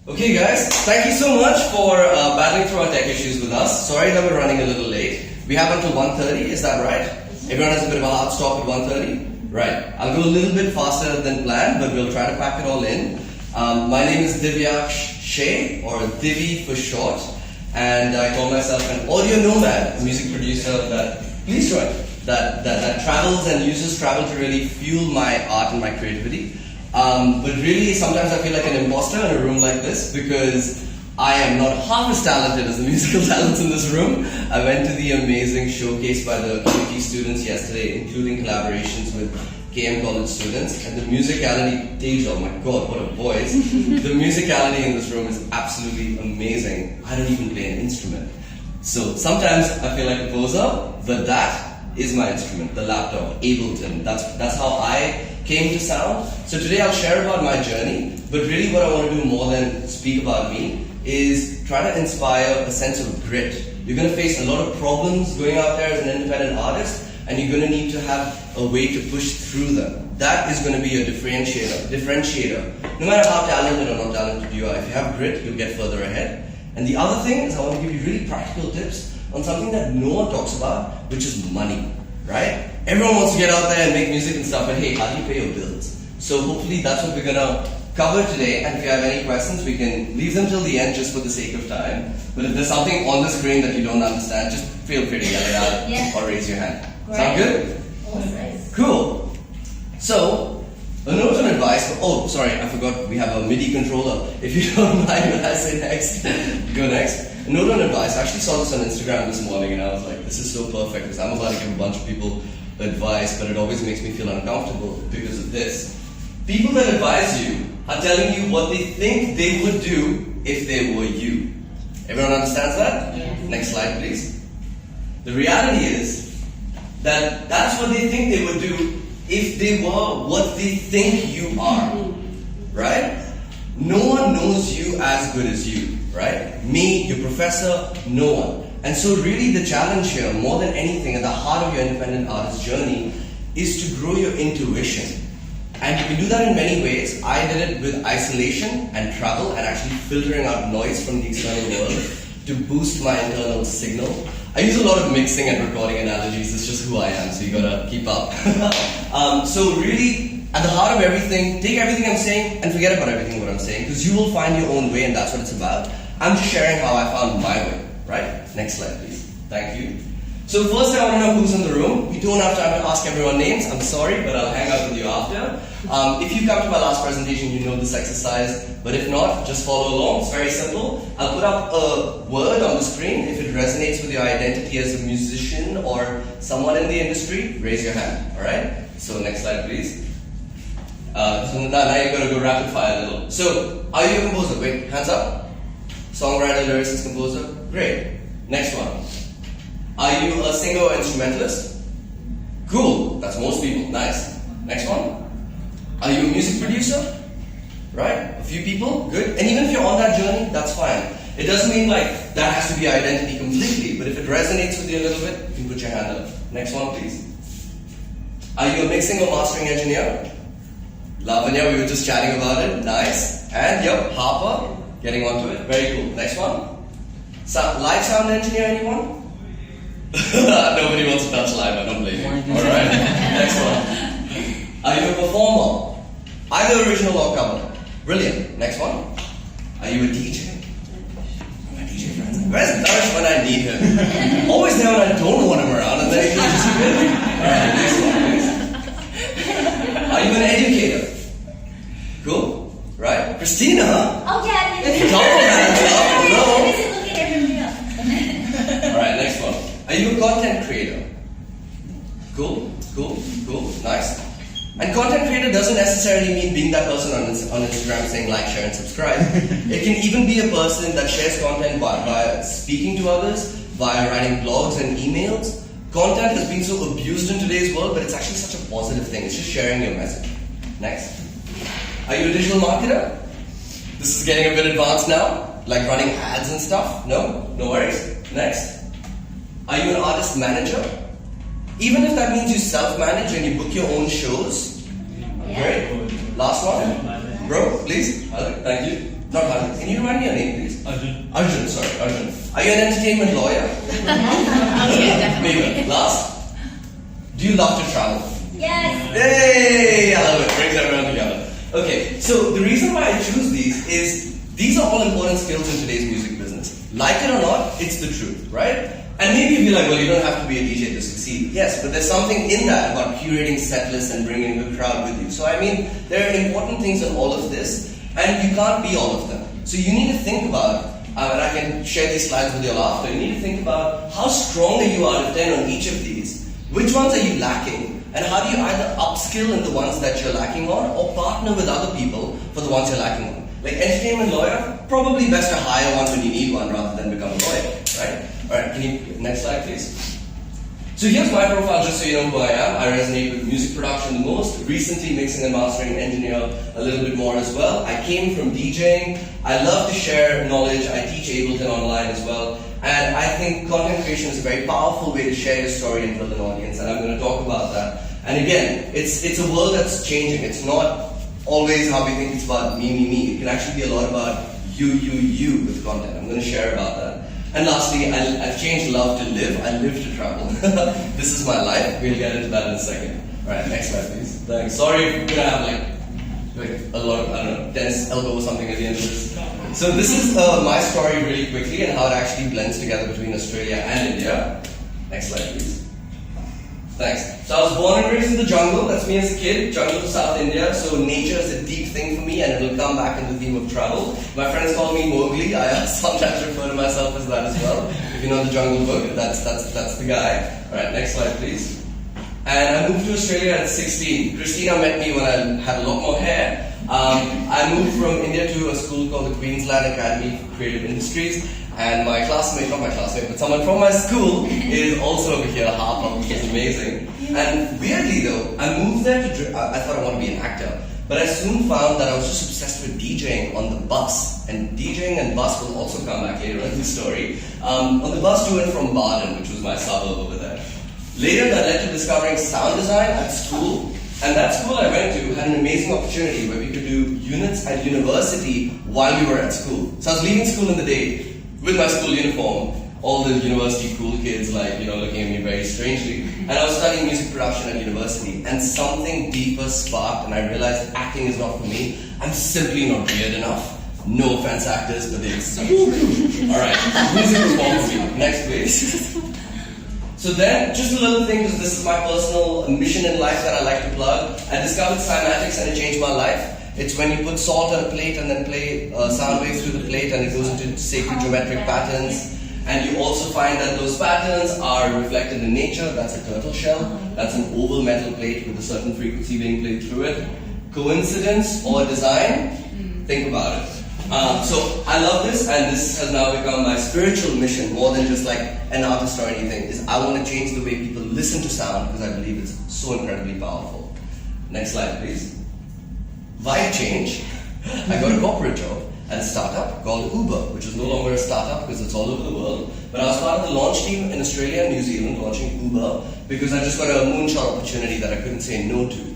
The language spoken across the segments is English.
Okay guys, thank you so much for battling through our tech issues with us. Sorry that we're running a little late. We have until 1:30, is that right? Everyone has a bit of a hard stop at 1:30? Right. I'll go a little bit faster than planned, but we'll try to pack it all in. My name is Divyaksh Shea, or Divi for short, and I call myself an audio nomad, a music producer that, please join, that travels and uses travel to really fuel my art and my creativity. But really, sometimes I feel like an imposter in a room like this because I am not half as talented as the musical talents in this room. I went to the amazing showcase by the QT students yesterday, including collaborations with KM College students, and the musicality, Tej, oh my god, what a voice. The musicality in this room is absolutely amazing. I don't even play an instrument. So sometimes I feel like a poser, but that is my instrument, the laptop, Ableton. That's how I came to sound. So today I'll share about my journey, but really what I want to do more than speak about me is try to inspire a sense of grit. You're going to face a lot of problems going out there as an independent artist, and you're going to need to have a way to push through them. That is going to be a differentiator. No matter how talented or not talented you are, if you have grit, you'll get further ahead. And the other thing is I want to give you really practical tips on something that no one talks about, which is money, right? Everyone wants to get out there and make music and stuff, but hey, how do you pay your bills? So hopefully that's what we're gonna cover today, and if you have any questions, we can leave them till the end just for the sake of time. But if there's something on the screen that you don't understand, just feel free to yell it out or raise your hand. Great. Sound good? Nice. Cool. So, a note on advice, oh sorry, I forgot, we have a MIDI controller. If you don't mind when I say next, go next. A note on advice, I actually saw this on Instagram this morning and I was like, this is so perfect because I'm about to give a bunch of people advice, but it always makes me feel uncomfortable because of this. People that advise you are telling you what they think they would do if they were you. Everyone understands that? Yes. Next slide, please. The reality is that that's what they think they would do if they were what they think you are, right? No one knows you as good as you, right? Me, your professor, no one. And so really the challenge here, more than anything, at the heart of your independent artist journey, is to grow your intuition. And you can do that in many ways. I did it with isolation and travel and actually filtering out noise from the external world to boost my internal signal. I use a lot of mixing and recording analogies. It's just who I am, so you gotta keep up. So really, at the heart of everything, take everything I'm saying and forget about everything what I'm saying, because you will find your own way and that's what it's about. I'm just sharing how I found my way, right? Next slide, please. Thank you. So first I want to know who's in the room. We don't have time to ask everyone names. I'm sorry, but I'll hang out with you after. If you come to my last presentation, you know this exercise. But if not, just follow along. It's very simple. I'll put up a word on the screen. If it resonates with your identity as a musician or someone in the industry, raise your hand. All right? So next slide, please. So now you're going to go rapid fire a little. So, are you a composer? Wait, hands up. Songwriter, lyricist, composer? Great. Next one. Are you a singer or instrumentalist? Cool. That's most people. Nice. Next one. Are you a music producer? Right? A few people? Good. And even if you're on that journey, that's fine. It doesn't mean like that has to be identity completely, but if it resonates with you a little bit, you can put your hand up. Next one, please. Are you a mixing or mastering engineer? Lavanya, we were just chatting about it. Nice. And yep, Harper, getting onto it. Very cool. Next one. Live sound engineer, anyone? Nobody wants to touch live, I don't blame you. Alright, next one. Are you a performer? Either original or cover. Brilliant. Next one. Are you a DJ? My DJ friends. Where's Darsh when I need him? Always there when I don't want him around, and then he just really. Alright, next one, please. Are you an educator? Cool. Right? Christina? Oh, yeah. Double hands up. Hello. Alright, next one. Are you a content creator? Cool. Nice. And content creator doesn't necessarily mean being that person on Instagram saying like, share and subscribe. It can even be a person that shares content via speaking to others, via writing blogs and emails. Content has been so abused in today's world, but it's actually such a positive thing. It's just sharing your message. Next. Are you a digital marketer? This is getting a bit advanced now, like running ads and stuff. No? No worries. Next. Are you an artist manager? Even if that means you self-manage and you book your own shows. Yeah. Great. Last one. Bro, please. Thank you. Not Hardik. Can you remind me your name, please? Arjun. Arjun, sorry, Arjun. Are you an entertainment lawyer? Yeah, definitely. Maybe. Last, do you love to travel? Yes. Hey, I love it. Brings everyone together. Okay, so the reason why I choose these are all important skills in today's music business. Like it or not, it's the truth, right? And maybe you'll be like, well, you don't have to be a DJ to succeed. Yes, but there's something in that about curating set lists and bringing the crowd with you. So I mean, there are important things in all of this, and you can't be all of them. So you need to think about, and I can share these slides with you all after, you need to think about how strong are you out of 10 on each of these? Which ones are you lacking? And how do you either upskill in the ones that you're lacking on or partner with other people for the ones you're lacking on? Like entertainment lawyer, probably best to hire one when you need one rather than become a lawyer, right? Alright, can you, next slide please. So here's my profile just so you know who I am. I resonate with music production the most. Recently mixing and mastering engineer a little bit more as well. I came from DJing. I love to share knowledge. I teach Ableton online as well. And I think content creation is a very powerful way to share your story and build an audience. And I'm going to talk about that. And again, it's a world that's changing. It's not always how we think it's about me. It can actually be a lot about you with content. I'm going to share about that. And lastly, I've changed love to live. I live to travel. This is my life. We'll get into that in a second. Alright, next slide please. Thanks. Sorry if we're going to have like a lot of, I don't know, tense elbow or something at the end of this. So this is my story really quickly and how it actually blends together between Australia and India. Next slide please. Thanks. So I was born and raised in the jungle. That's me as a kid. Jungle to South India. So nature is a deep thing for me, and it'll come back in the theme of travel. My friends call me Mowgli. I sometimes refer to myself as that as well. If you know the Jungle Book, that's the guy. All right, next slide, please. And I moved to Australia at 16. Christina met me when I had a lot more hair. I moved from India to a school called the Queensland Academy for Creative Industries. And my classmate, not my classmate, but someone from my school is also over here, Harper, which is amazing. And weirdly though, I moved there to, I thought I want to be an actor. But I soon found that I was just obsessed with DJing on the bus. And DJing and bus will also come back later in the story. On the bus to and from Barden, which was my suburb over there. Later that led to discovering sound design at school. And that school I went to had an amazing opportunity where we could do units at university while we were at school. So I was leaving school in the day with my school uniform, all the university cool kids looking at me very strangely. And I was studying music production at university, and something deeper sparked, and I realized that acting is not for me. I'm simply not weird enough. No offense actors, but they exist. Alright, music was born for me. Next please. So then, just a little thing, because this is my personal mission in life that I like to plug. I discovered cymatics and it changed my life. It's when you put salt on a plate and then play sound waves through the plate, and it goes into sacred geometric patterns. And you also find that those patterns are reflected in nature. That's a turtle shell. That's an oval metal plate with a certain frequency being played through it. Coincidence or design? Think about it. So I love this, and this has now become my spiritual mission, more than just like an artist or anything, is I want to change the way people listen to sound, because I believe it's so incredibly powerful. Next slide please. Vibe change. I got a corporate job at a startup called Uber, which is no longer a startup because it's all over the world. But I was part of the launch team in Australia and New Zealand launching Uber, because I just got a moonshot opportunity that I couldn't say no to.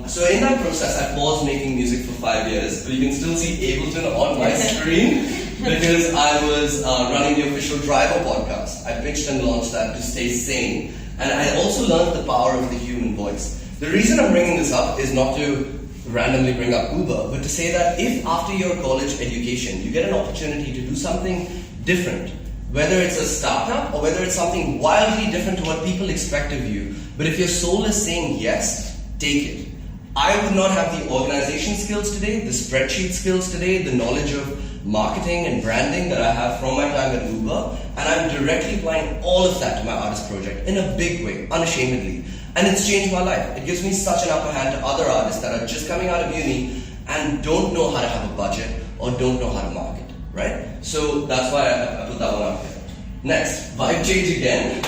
So in that process, I paused making music for 5 years, but you can still see Ableton on my screen because I was running the official Driver podcast. I pitched and launched that to stay sane, and I also learned the power of the human voice. The reason I'm bringing this up is not to randomly bring up Uber, but to say that if after your college education you get an opportunity to do something different, whether it's a startup or whether it's something wildly different to what people expect of you, but if your soul is saying yes, take it. I would not have the organization skills today, the spreadsheet skills today, the knowledge of marketing and branding that I have from my time at Uber, and I'm directly applying all of that to my artist project in a big way, unashamedly. And it's changed my life. It gives me such an upper hand to other artists that are just coming out of uni and don't know how to have a budget or don't know how to market, right? So that's why I put that one up here. Next, vibe change again.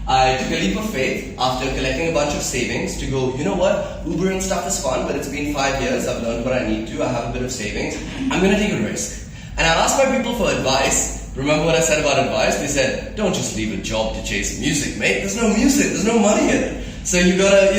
I took a leap of faith after collecting a bunch of savings to go, you know what, Uber and stuff is fun, but it's been 5 years, I've learned what I need to, I have a bit of savings, I'm going to take a risk. And I'll ask my people for advice. Remember what I said about advice? They said, don't just leave a job to chase music, mate. There's no music, there's no money in it. So you gotta,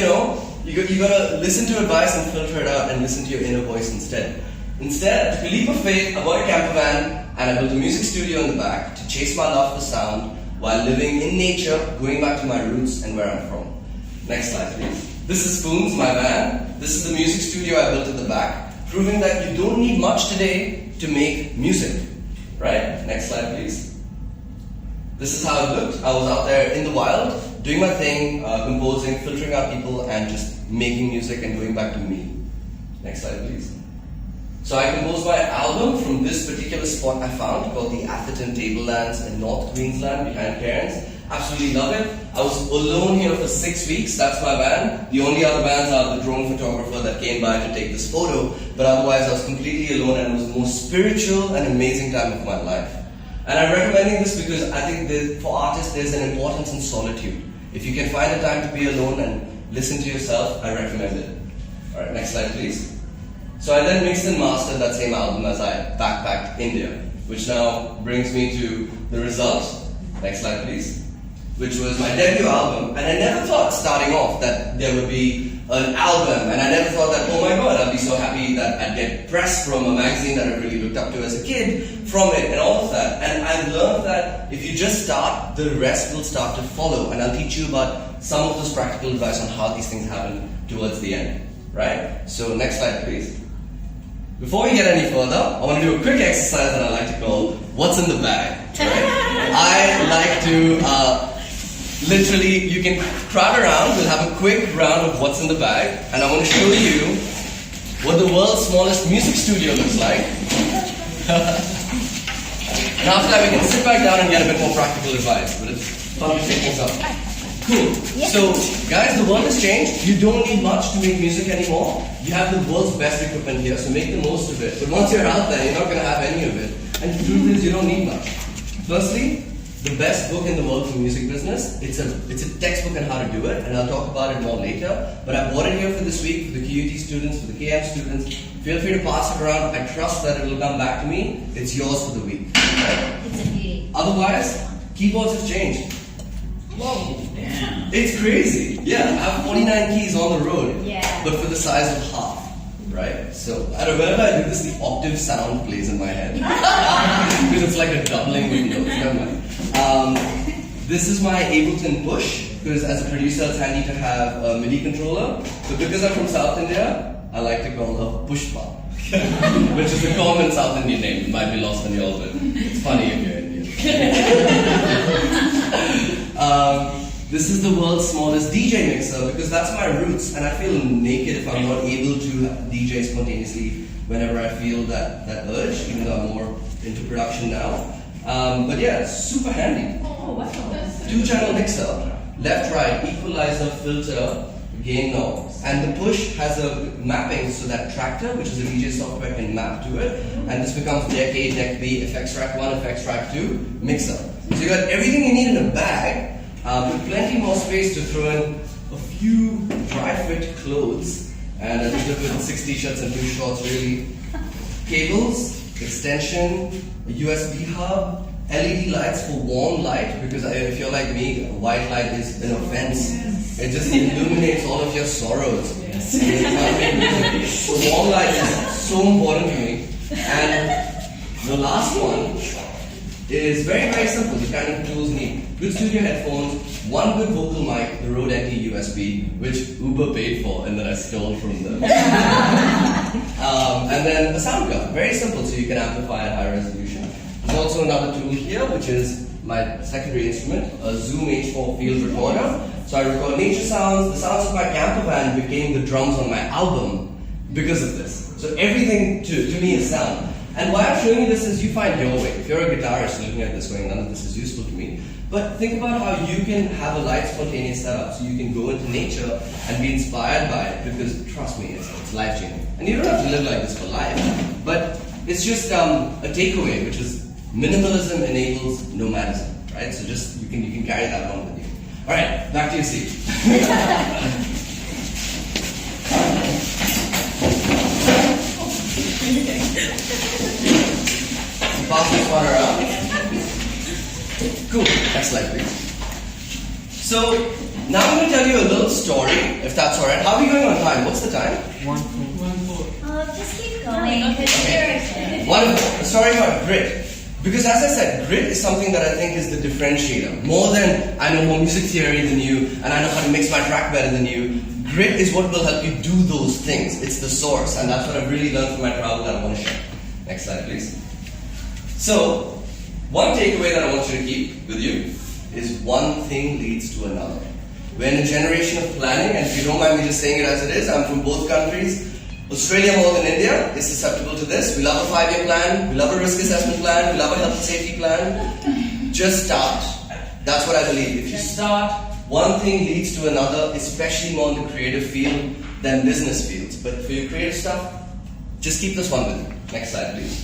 you gotta listen to advice and filter it out and listen to your inner voice instead. Instead, I took a leap of faith, I bought a camper van, and I built a music studio in the back to chase my love for sound while living in nature, going back to my roots and where I'm from. Next slide, please. This is Spoons, my van. This is the music studio I built at the back, proving that you don't need much today to make music. Right? Next slide, please. This is how it looked. I was out there in the wild, doing my thing, composing, filtering out people, and just making music and going back to me. Next slide, please. So I composed my album from this particular spot I found called the Atherton Tablelands in North Queensland behind Cairns. Absolutely love it. I was alone here for 6 weeks. That's my van. The only other vans are the drone photographer that came by to take this photo. But otherwise I was completely alone, and it was the most spiritual and amazing time of my life. And I'm recommending this because I think that for artists there's an importance in solitude. If you can find a time to be alone and listen to yourself, I recommend it. Alright, next slide please. So I then mixed and mastered that same album as I backpacked India, which now brings me to the result. Next slide please. Which was my debut album, and I never thought starting off that there would be an album, and I never thought that, oh my god, I'd be so happy that I'd get press from a magazine that I really looked up to as a kid from it, and all of that. And I've learned that if you just start, the rest will start to follow, and I'll teach you about some of those practical advice on how these things happen towards the end, right? So next slide please. Before we get any further, I want to do a quick exercise that I like to call what's in the bag, right? I like to literally, you can crowd around, we'll have a quick round of what's in the bag, and I want to show you what the world's smallest music studio looks like. And after that we can sit back down and get a bit more practical advice, but it's fun to take things up. Cool. So, guys, the world has changed. You don't need much to make music anymore. You have the world's best equipment here, so make the most of it. But once you're out there, you're not going to have any of it. And the truth is, you don't need much. Firstly, the best book in the world for music business. It's a textbook on how to do it, and I'll talk about it more later. But I bought it here for this week for the QUT students, for the KM students. Feel free to pass it around. I trust that it will come back to me. It's yours for the week. Right? It's a beauty. Otherwise, keyboards have changed. Whoa. Damn. It's crazy. Yeah, I have 49 keys on the road, Yeah. but for the size of half. Right? So, I don't know, whenever I do this, the octave sound plays in my head. Because it's like a doubling with notes. Never mind. This is my Ableton Push, because as a producer it's handy to have a MIDI controller. So because I'm from South India, I like to call her Pushpa, which is a common South Indian name. It might be lost on y'all, but it's funny if you're Indian. This is the world's smallest DJ mixer, because that's my roots, and I feel naked if I'm not able to DJ spontaneously whenever I feel that urge, even though I'm more into production now. But yeah, it's super handy. Oh, wow. 2-channel mixer, left, right, equalizer, filter, gain knob. And the Push has a mapping so that Tractor, which is a DJ software, can map to it. And this becomes Deck A, Deck B, Effects Track 1, Effects Track 2, mixer. So you got everything you need in a bag, with plenty more space to throw in a few dry fit clothes. And I just live with 6 t-shirts and 2 shorts really. Cables, extension, a USB hub, LED lights for warm light, because if you're like me, white light is an offense. It just illuminates all of your sorrows. So warm light is so important to me. And the last one is very, very simple, the kind of tools you need. Good studio headphones, one good vocal mic, the Rode NT USB, which Uber paid for and then I stole from them. And then a sound card, very simple, so you can amplify at high resolution. There's also another tool here, which is my secondary instrument, a Zoom H4 field recorder. So I record nature sounds. The sounds of my camper van became the drums on my album because of this. So everything to me is sound. And why I'm showing you this is you find your way. If you're a guitarist looking at this going, none of this is useful to me. But think about how you can have a light spontaneous setup so you can go into nature and be inspired by it, because trust me, it's life-changing. And you don't have to live like this for life, but it's just a takeaway, which is minimalism enables nomadism, right? So just you can carry that on with you. All right, back to your seat. Pass this one around. Cool. Next slide, please. So now I'm going to tell you a little story, if that's all right. How are we going on time? What's the time? 1:04. Just keep going. Okay. Wonderful. A story about grit. Because as I said, grit is something that I think is the differentiator. More than I know more music theory than you, and I know how to mix my track better than you, grit is what will help you do those things. It's the source, and that's what I've really learned from my travel that I want to share. Next slide, please. So, one takeaway that I want you to keep with you is one thing leads to another. We're in a generation of planning, and if you don't mind me just saying it as it is, I'm from both countries. Australia more than India is susceptible to this. We love a 5-year plan, we love a risk assessment plan, we love a health and safety plan. Just start. That's what I believe. If you start, one thing leads to another, especially more in the creative field than business fields. But for your creative stuff, just keep this one with you. Next slide, please.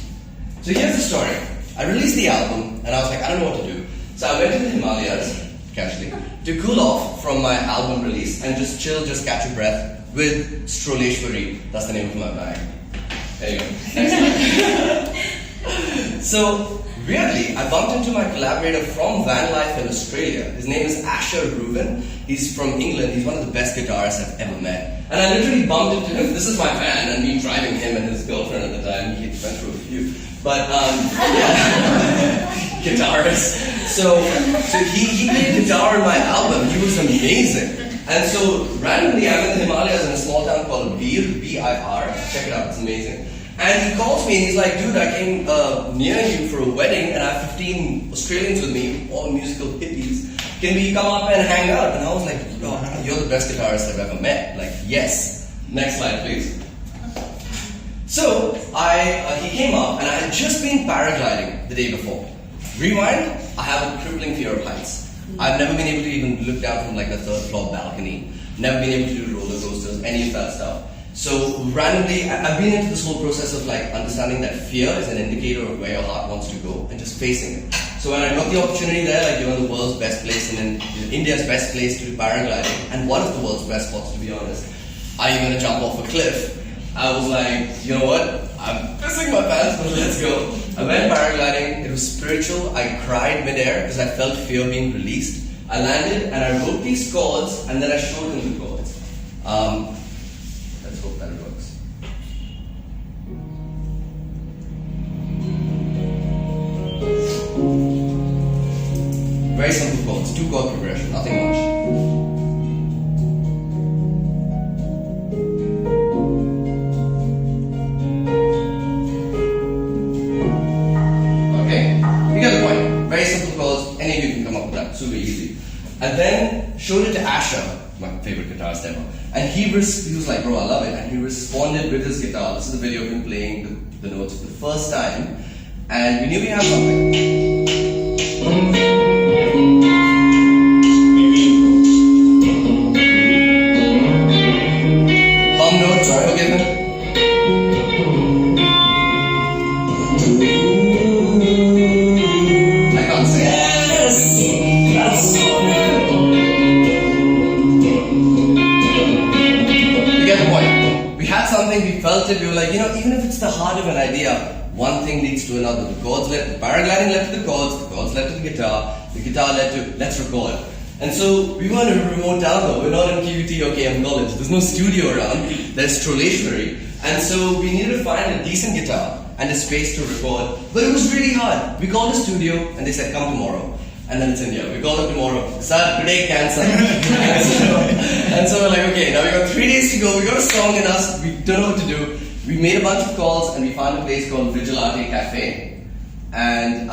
So here's the story. I released the album, and I was like, I don't know what to do. So I went to the Himalayas, casually, to cool off from my album release and just chill, just catch your breath with Stroleshwari. That's the name of my bag. Anyway, next slide. So, weirdly, I bumped into my collaborator from Van Life in Australia. His name is Asher Rubin. He's from England. He's one of the best guitarists I've ever met. And I literally bumped into him. This is my van, and me driving him and his girlfriend at the time. He went through a few. But, yeah. Guitarist. So he played guitar in my album. He was amazing. And so, randomly, I'm in the Himalayas in a small town called Bir, B-I-R. Check it out, it's amazing. And he calls me and he's like, dude, I came near you for a wedding and I have 15 Australians with me, all musical hippies. Can we come up and hang out? And I was like, oh, you're the best guitarist I've ever met. Like, yes. Next slide, please. So, he came up and I had just been paragliding the day before. Rewind, I have a crippling fear of heights. I've never been able to even look down from like a 3rd floor balcony. Never been able to do roller coasters, any of that stuff. So randomly, I've been into this whole process of like understanding that fear is an indicator of where your heart wants to go and just facing it. So when I got the opportunity there, like you're in the world's best place and in India's best place to do paragliding, and one of the world's best spots to be honest, are you going to jump off a cliff? I was like, you know what? I'm pissing my pants, but let's go. I went paragliding. It was spiritual. I cried midair because I felt fear being released. I landed and I wrote these chords and then I showed him the chords. Let's hope that it works. Very simple chords. 2-chord progression. Nothing much. Super easy. And then showed it to Asher, my favorite guitarist ever. And he was like, bro, I love it. And he responded with his guitar. This is the video of him playing the notes for the first time. And we knew we had something. Bum note, sorry, forgive me. We felt it, we were like, you know, even if it's the heart of an idea, one thing leads to another. The paragliding led to the chords led to the guitar led to, let's record. And so, we were in a remote town though, we're not in QUT or KM College, there's no studio around, there's Stroleshwari. And so, we needed to find a decent guitar and a space to record, but it was really hard. We called a studio and they said, come tomorrow. And then it's India. We call it tomorrow. Sir, today cancer. And so we're like, okay, now we got 3 days to go. We got a song in us. We don't know what to do. We made a bunch of calls and we found a place called Vigilante Cafe. And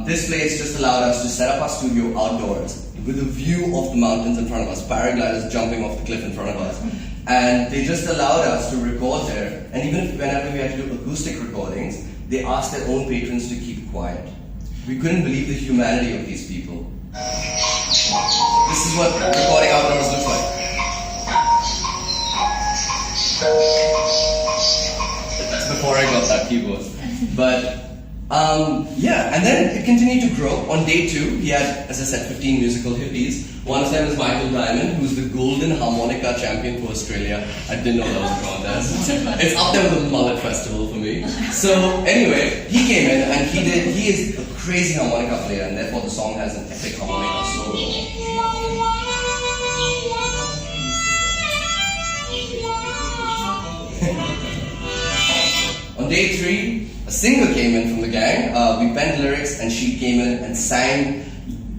this place just allowed us to set up our studio outdoors with a view of the mountains in front of us. Paragliders jumping off the cliff in front of us. And they just allowed us to record there. And even if whenever we had to do acoustic recordings, they asked their own patrons to keep quiet. We couldn't believe the humanity of these people. This is what recording outdoors looks like. That's before I got that keyboard. But, yeah, and then it continued to grow. On day 2, he had, as I said, 15 musical hippies. One of them is Michael Diamond, who's the golden harmonica champion for Australia. I didn't know that was a contest. It's up there with the Mullet Festival for me. So, anyway, he came in and he is a crazy harmonica player, and therefore the song has an epic harmonica solo. day 3, a singer came in from the gang. We penned lyrics and she came in and sang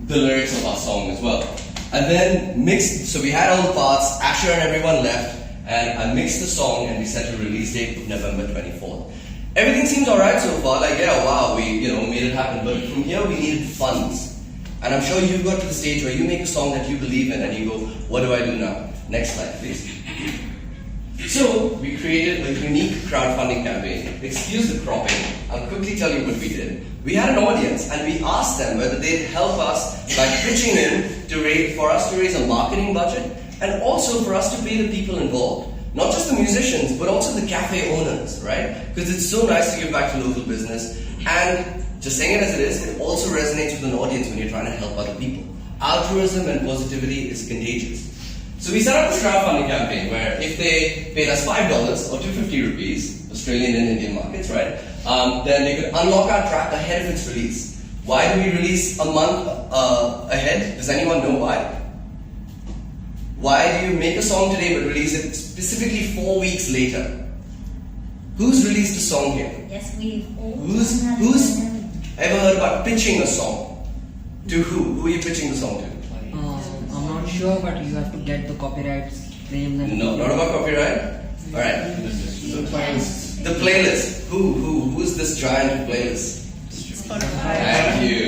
the lyrics of our song as well. And then mixed, so we had all the parts, Asher and everyone left, and I mixed the song and we set a release date of November 24th. Everything seems alright so far, like yeah, wow, we made it happen, but from here we needed funds. And I'm sure you got to the stage where you make a song that you believe in and you go, what do I do now? Next slide, please. So, we created a unique crowdfunding campaign. Excuse the cropping, I'll quickly tell you what we did. We had an audience and we asked them whether they'd help us by pitching in for us to raise a marketing budget and also for us to pay the people involved. Not just the musicians, but also the cafe owners, right? Because it's so nice to give back to local business, and just saying it as it is, it also resonates with an audience when you're trying to help other people. Altruism and positivity is contagious. So we set up this crowdfunding campaign where if they paid us $5 or 250 rupees, Australian and Indian markets, right? Then they could unlock our track ahead of its release. Why do we release a month ahead? Does anyone know why? Why do you make a song today but release it specifically 4 weeks later? Who's released a song here? Yes, we've all. Who's ever heard about pitching a song? To who? Who are you pitching the song to? I'm not sure, but you have to get the copyright claims and... No, not about copyright? Alright. The playlist. Who's this giant of playlist?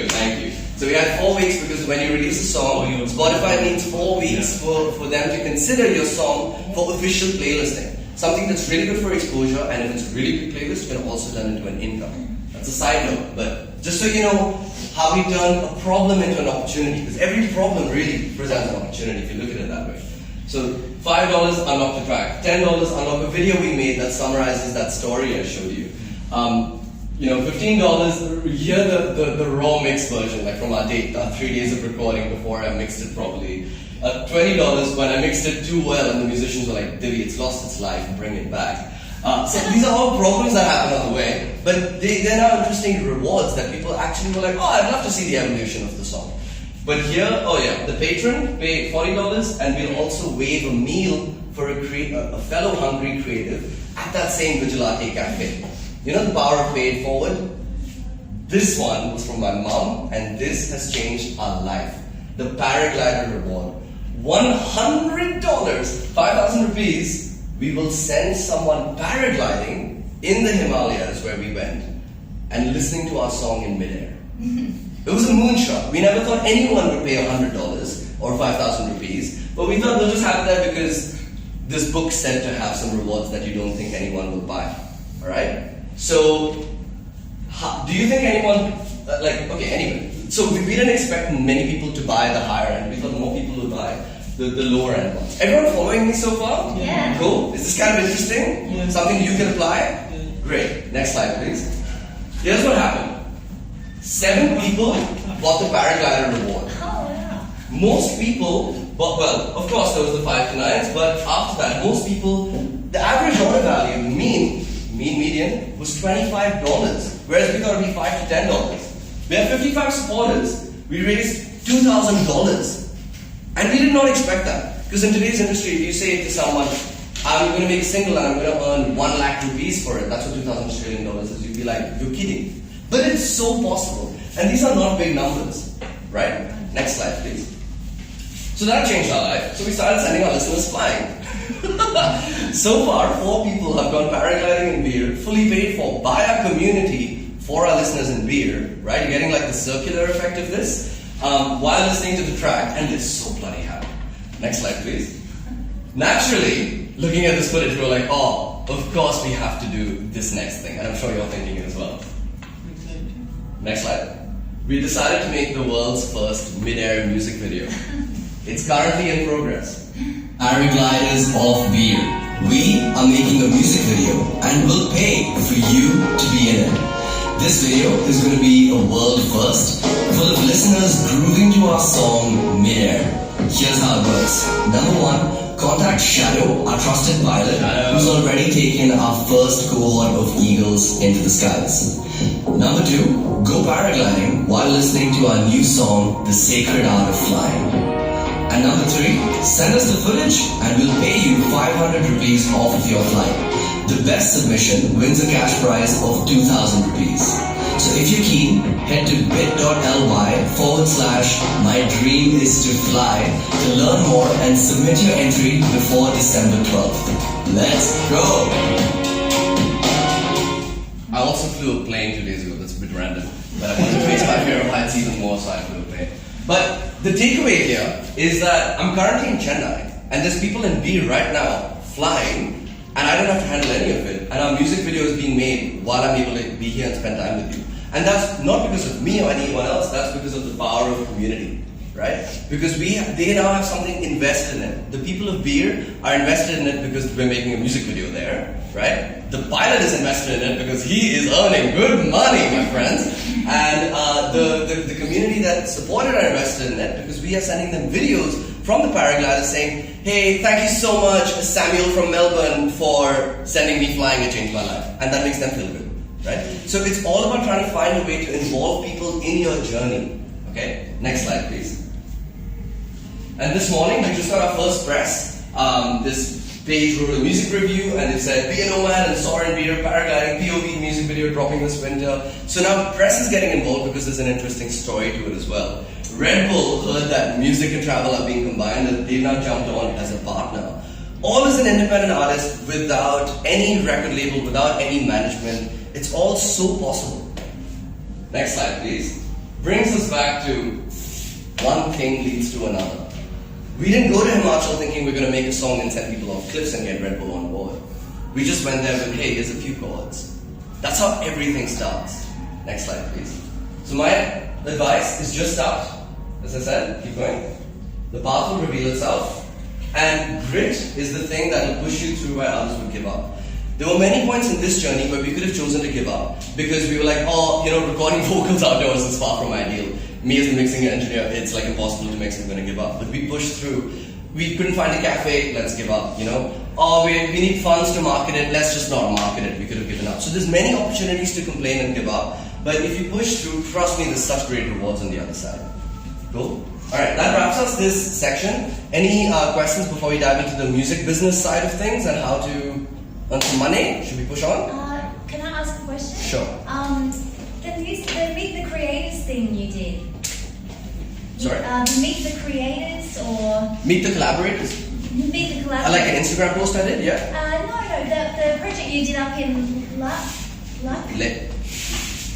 Thank you. So we had 4 weeks because when you release a song, Spotify needs 4 weeks for them to consider your song for official playlisting. Something that's really good for exposure, and if it's a really big playlist, you can also turn into an income. That's a side note, but just so you know how we turn a problem into an opportunity, because every problem really presents an opportunity if you look at it that way. So $5 unlock the track, $10 unlock a video we made that summarizes that story I showed you. $15, hear the raw mix version, like from our 3 days of recording before I mixed it properly. $20 when I mixed it too well and the musicians were like, Divi, it's lost its life, bring it back. So these are all problems that happen on the way, but they're now interesting rewards that people actually were like, oh, I'd love to see the evolution of the song. But here, the patron pay $40 and we'll also waive a meal for a fellow hungry creative at that same Vigilante cafe. You know the power of pay it forward? This one was from my mom and this has changed our life. The paraglider reward. $100, 5,000 rupees, we will send someone paragliding in the Himalayas where we went and listening to our song in midair. It was a moonshot. We never thought anyone would pay $100 or 5,000 rupees, but we thought we'll just have it there because this book said to have some rewards that you don't think anyone will buy. Alright? So, do you think anyone, anyway, so we didn't expect many people to buy the higher end. We thought more people would buy the lower end ones. Everyone following me so far? Yeah. Cool? Is this kind of interesting? Yeah. Something you can apply? Yeah. Great. Next slide, please. Here's what happened. 7 people bought the paraglider reward. Oh, yeah. Most people, of course there was the 5 to 9s, but after that, most people, the average order value, median, was $25, whereas we thought it would be $5 to $10. We had 55 supporters. We raised $2,000. And we did not expect that. Because in today's industry, if you say to someone, I'm going to make a single and I'm going to earn 1 lakh rupees for it, that's what 2,000 Australian dollars is, you'd be like, you're kidding. But it's so possible. And these are not big numbers, right? Next slide, please. So that changed our life. So we started sending our listeners flying. So far, 4 people have gone paragliding in beer, fully paid for by our community for our listeners in beer, right? You're getting like the circular effect of this while listening to the track, and they're so bloody happy. Next slide, please. Naturally, looking at this footage, we're like, oh, of course we have to do this next thing, and I'm sure you're thinking it as well. Next slide. We decided to make the world's first mid-air music video. It's currently in progress. Paragliders of Beer. We are making a music video and will pay for you to be in it. This video is going to be a world first, full of listeners grooving to our song mid-air. Here's how it works. Number 1, contact Shadow, our trusted pilot, who's already taken our first cohort of eagles into the skies. Number 2, go paragliding while listening to our new song, The Sacred Art of Flying. And number 3, send us the footage and we'll pay you 500 rupees off of your flight. the best submission wins a cash prize of 2,000 rupees. So if you're keen, head to bit.ly/my dream is to fly to learn more and submit your entry before December 12th. Let's go! I also flew a plane 2 days ago. That's a bit random, but I wanted to raise my fear of heights even more, so I flew a plane. But the takeaway here is that I'm currently in Chennai, and there's people in Beer right now flying, and I don't have to handle any of it. And our music video is being made while I'm able to be here and spend time with you. And that's not because of me or anyone else. That's because of the power of community, right? Because they now have something invested in it. The people of Beer are invested in it because we're making a music video there, right? The pilot is invested in it because he is earning good money, my friends. And the community that supported are invested in it because we are sending them videos from the paragliders saying, hey, thank you so much, Samuel from Melbourne, for sending me flying. It changed my life. And that makes them feel good, right? So it's all about trying to find a way to involve people in your journey. Okay, next slide, please. And this morning, we just got our first press. This page wrote a music review, and it said, be a nomad and soar and beer, paragliding, POV music video dropping this winter. So now press is getting involved because there's an interesting story to it as well. Red Bull heard that music and travel are being combined, and they've now jumped on as a partner. All as an independent artist, without any record label, without any management. It's all so possible. Next slide, please. Brings us back to one thing leads to another. We didn't go to Himachal thinking we're going to make a song and send people off cliffs and get Red Bull on board. We just went there with, hey, here's a few chords. That's how everything starts. Next slide, please. So my advice is just start. As I said, keep going. The path will reveal itself. And grit is the thing that will push you through where others would give up. There were many points in this journey where we could have chosen to give up because we were like, recording vocals outdoors is far from ideal. Me as a mixing engineer, it's like impossible to mix, I'm going to give up. But we pushed through. We couldn't find a cafe, let's give up, Or we need funds to market it, let's just not market it, we could have given up. So there's many opportunities to complain and give up. But if you push through, trust me, there's such great rewards on the other side. Cool? Alright, that wraps us this section. Any questions before we dive into the music business side of things and how to earn some money? Should we push on? Can I ask a question? Sure. The Meet the Creators thing you did. Sorry? Meet the Creators or... Meet the Collaborators? Meet the Collaborators. Like an Instagram post I did, yeah? No, the project you did up in Luck?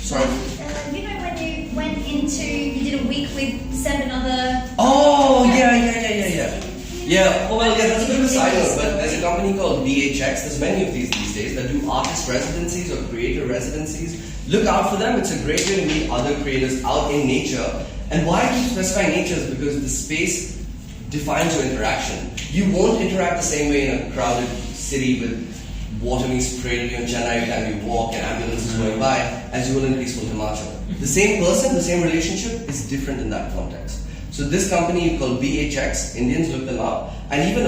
Sorry? When you went into, you did a week with 7 other... Oh, yeah. Yeah, that's a bit of a side note, but there's a company called BHX, there's many of these days that do artist residencies or creator residencies. Look out for them, it's a great way to meet other creators out in nature. And why I keep specifying nature is because the space defines your interaction. You won't interact the same way in a crowded city with water being sprayed at you in Chennai every time you walk and ambulances going by as you will in peaceful Himachal. The same person, the same relationship is different in that context. So this company called BHX, Indians look them up, and even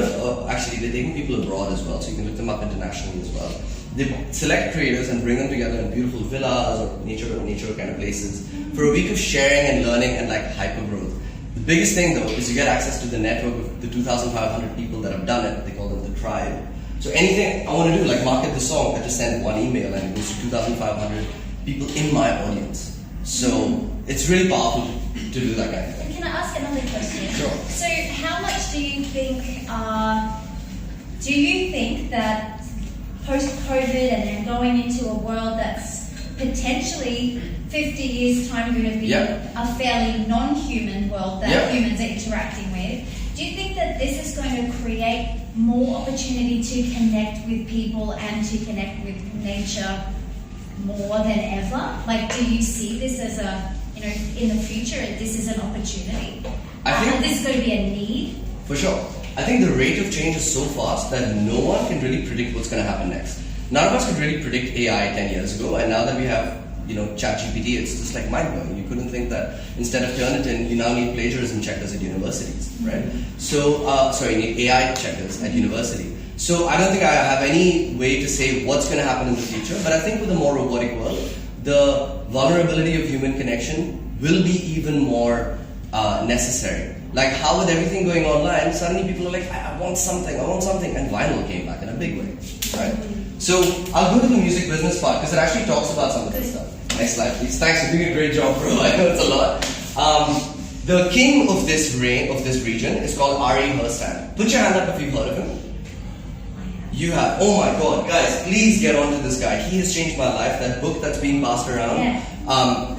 actually they're taking people abroad as well, so you can look them up internationally as well. They select creators and bring them together in beautiful villas or nature kind of places for a week of sharing and learning and like hyper growth. The biggest thing though is you get access to the network of the 2,500 people that have done it. They call them the tribe. So anything I want to do, like market the song, I just send one email and it goes to 2,500 people in my audience. So it's really powerful to do that kind of thing. Can I ask another question? Sure. So how much do you think that post-COVID and then going into a world that's potentially 50 years time going to be a fairly non-human world that humans are interacting with, do you think that this is going to create more opportunity to connect with people and to connect with nature more than ever? Like, do you see this as in the future, this is an opportunity? I think this is going to be a need? For sure. I think the rate of change is so fast that no one can really predict what's going to happen next. None of us could really predict AI 10 years ago, and now that we have ChatGPT, it's just like mind-blowing. You couldn't think that instead of Turnitin, you now need plagiarism checkers at universities, right? So, you need AI checkers at university. So I don't think I have any way to say what's going to happen in the future, but I think with a more robotic world, the vulnerability of human connection will be even more necessary. Like how with everything going online, suddenly people are like, I want something, and vinyl came back in a big way, right? So I'll go to the music business part because it actually talks about some of this stuff. Next slide, please. Thanks for doing a great job, bro. I know it's a lot. The king of this region is called Ari Herstand. Put your hand up if you've heard of him. You have. Oh my God, guys, please get on to this guy. He has changed my life. That book that's being passed around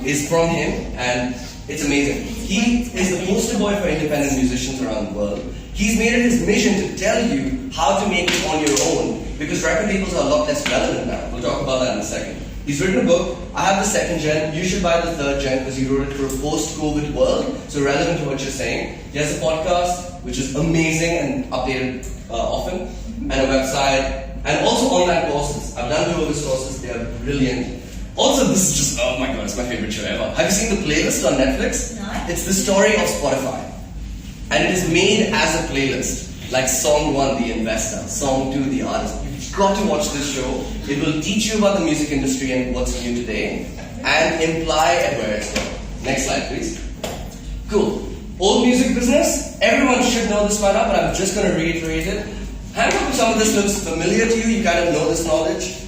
is from him, and it's amazing. He is the poster boy for independent musicians around the world. He's made it his mission to tell you how to make it on your own because record labels are a lot less relevant now. We'll talk about that in a second. He's written a book. I have the second gen. You should buy the third gen because he wrote it for a post-COVID world, so relevant to what you're saying. He has a podcast which is amazing and updated often, and a website, and also online courses. I've done 2 of his courses. They are brilliant. Also, this is just, oh my God, it's my favorite show ever. Have you seen the playlist on Netflix? No. It's the story of Spotify. And it is made as a playlist. Like song 1, The Investor. Song 2, The Artist. You've got to watch this show. It will teach you about the music industry and what's new today. And imply at where it's going. Next slide, please. Cool. Old music business. Everyone should know this by now, but I'm just going to reiterate it. Hand up if some of this looks familiar to you. You kind of know this knowledge.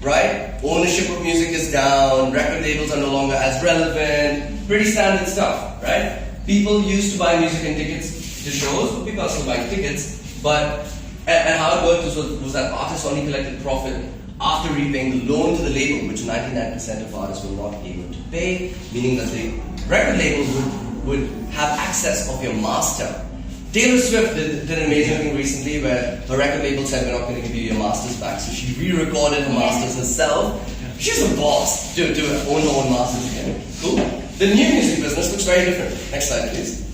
Right? Ownership of music is down, record labels are no longer as relevant, pretty standard stuff, right? People used to buy music and tickets to shows, but people are still buying tickets, but, and how it worked was that artists only collected profit after repaying the loan to the label, which 99% of artists were not able to pay, meaning that the record label would have access of your master. Taylor Swift did an amazing thing recently where her record label said, we're not going to give you your masters back. So she re-recorded her masters herself. She's a boss to own her own masters again. Cool. The new music business looks very different. Next slide, please.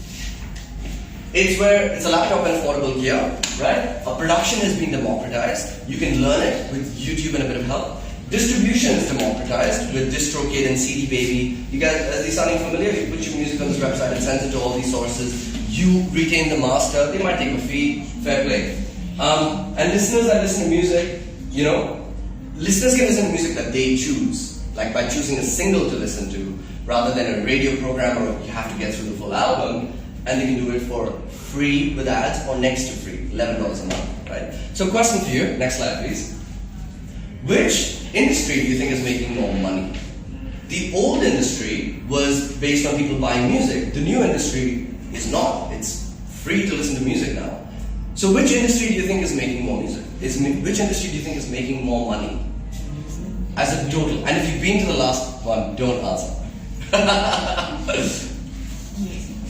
It's where it's a laptop and affordable gear, right? A production has been democratized. You can learn it with YouTube and a bit of help. Distribution is democratized with DistroKid and CD Baby. You guys, are these sounding familiar? You put your music on this website and send it to all these sources. You retain the master. They might take a fee. Fair play. And listeners that listen to music, you know, listeners can listen to music that they choose, like by choosing a single to listen to, rather than a radio program or you have to get through the full album. And they can do it for free with ads or next to free, $11 a month, right? So, question for you. Next slide, please. Which industry do you think is making more money? The old industry was based on people buying music. The new industry is not. It's free to listen to music now. So which industry do you think is making more music? Which industry do you think is making more money? As a total. And if you've been to the last one, don't answer.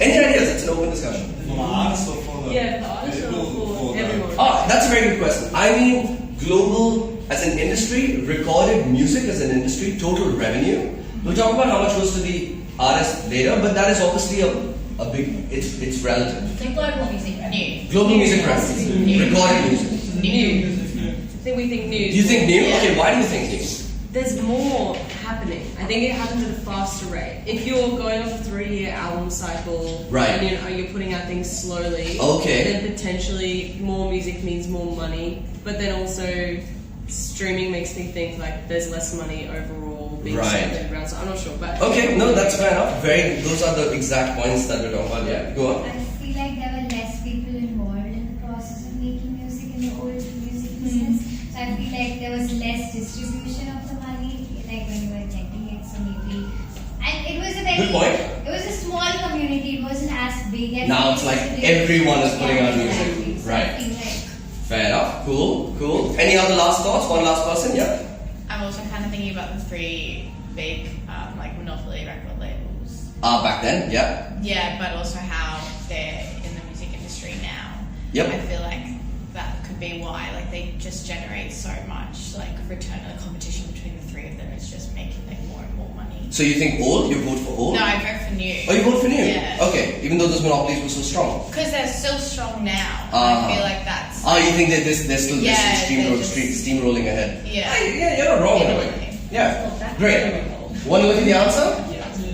Any ideas? It's an open discussion. For the artists or for the... Yeah, for the artists or for everyone? Oh, that's a very good question. I mean, global as an industry, recorded music as an industry, total revenue. We'll talk about how much goes to the artist later, but that is obviously a big, it's relative. So global music revenue. Global music revenue. Recorded music. New. I think we think new. Do you think new? Yeah. Okay, why do you think new? There's more happening. I think it happens at a faster rate. If you're going off a 3-year album cycle, right, and you're putting out things slowly, okay, then potentially more music means more money. But then also streaming makes me think like there's less money overall being spent around. So I'm not sure, but okay, no, that's fair enough. Those are the exact points that we're talking about. Yeah, go on. I feel like there were less people involved in the process of making music in the old music business. So I feel like there was less distribution of the money, like when you were getting it. So maybe, and it was a very good point. It was a small community. It wasn't as big as now. It's like everyone is putting out music, exactly. So right? I feel like Fair enough. Cool. Any other last thoughts? One last person? Yeah. I'm also kind of thinking about the 3 big like monopoly record labels. Back then, yeah. Yeah, but also how they're in the music industry now. Yep. I feel like that could be why, like they just generate so much like return on the competition between the 3 of them is just making like more and more money. So you think old? You vote for old? No, I vote for new. Oh, you vote for new? Yeah. Okay, even though those monopolies were so strong. Because they're still strong now. I feel like that's. Oh, you think that they're still Yeah, steamrolling ahead? Yeah. Yeah, you're not wrong in a way. Yeah, great. Want to look at the answer?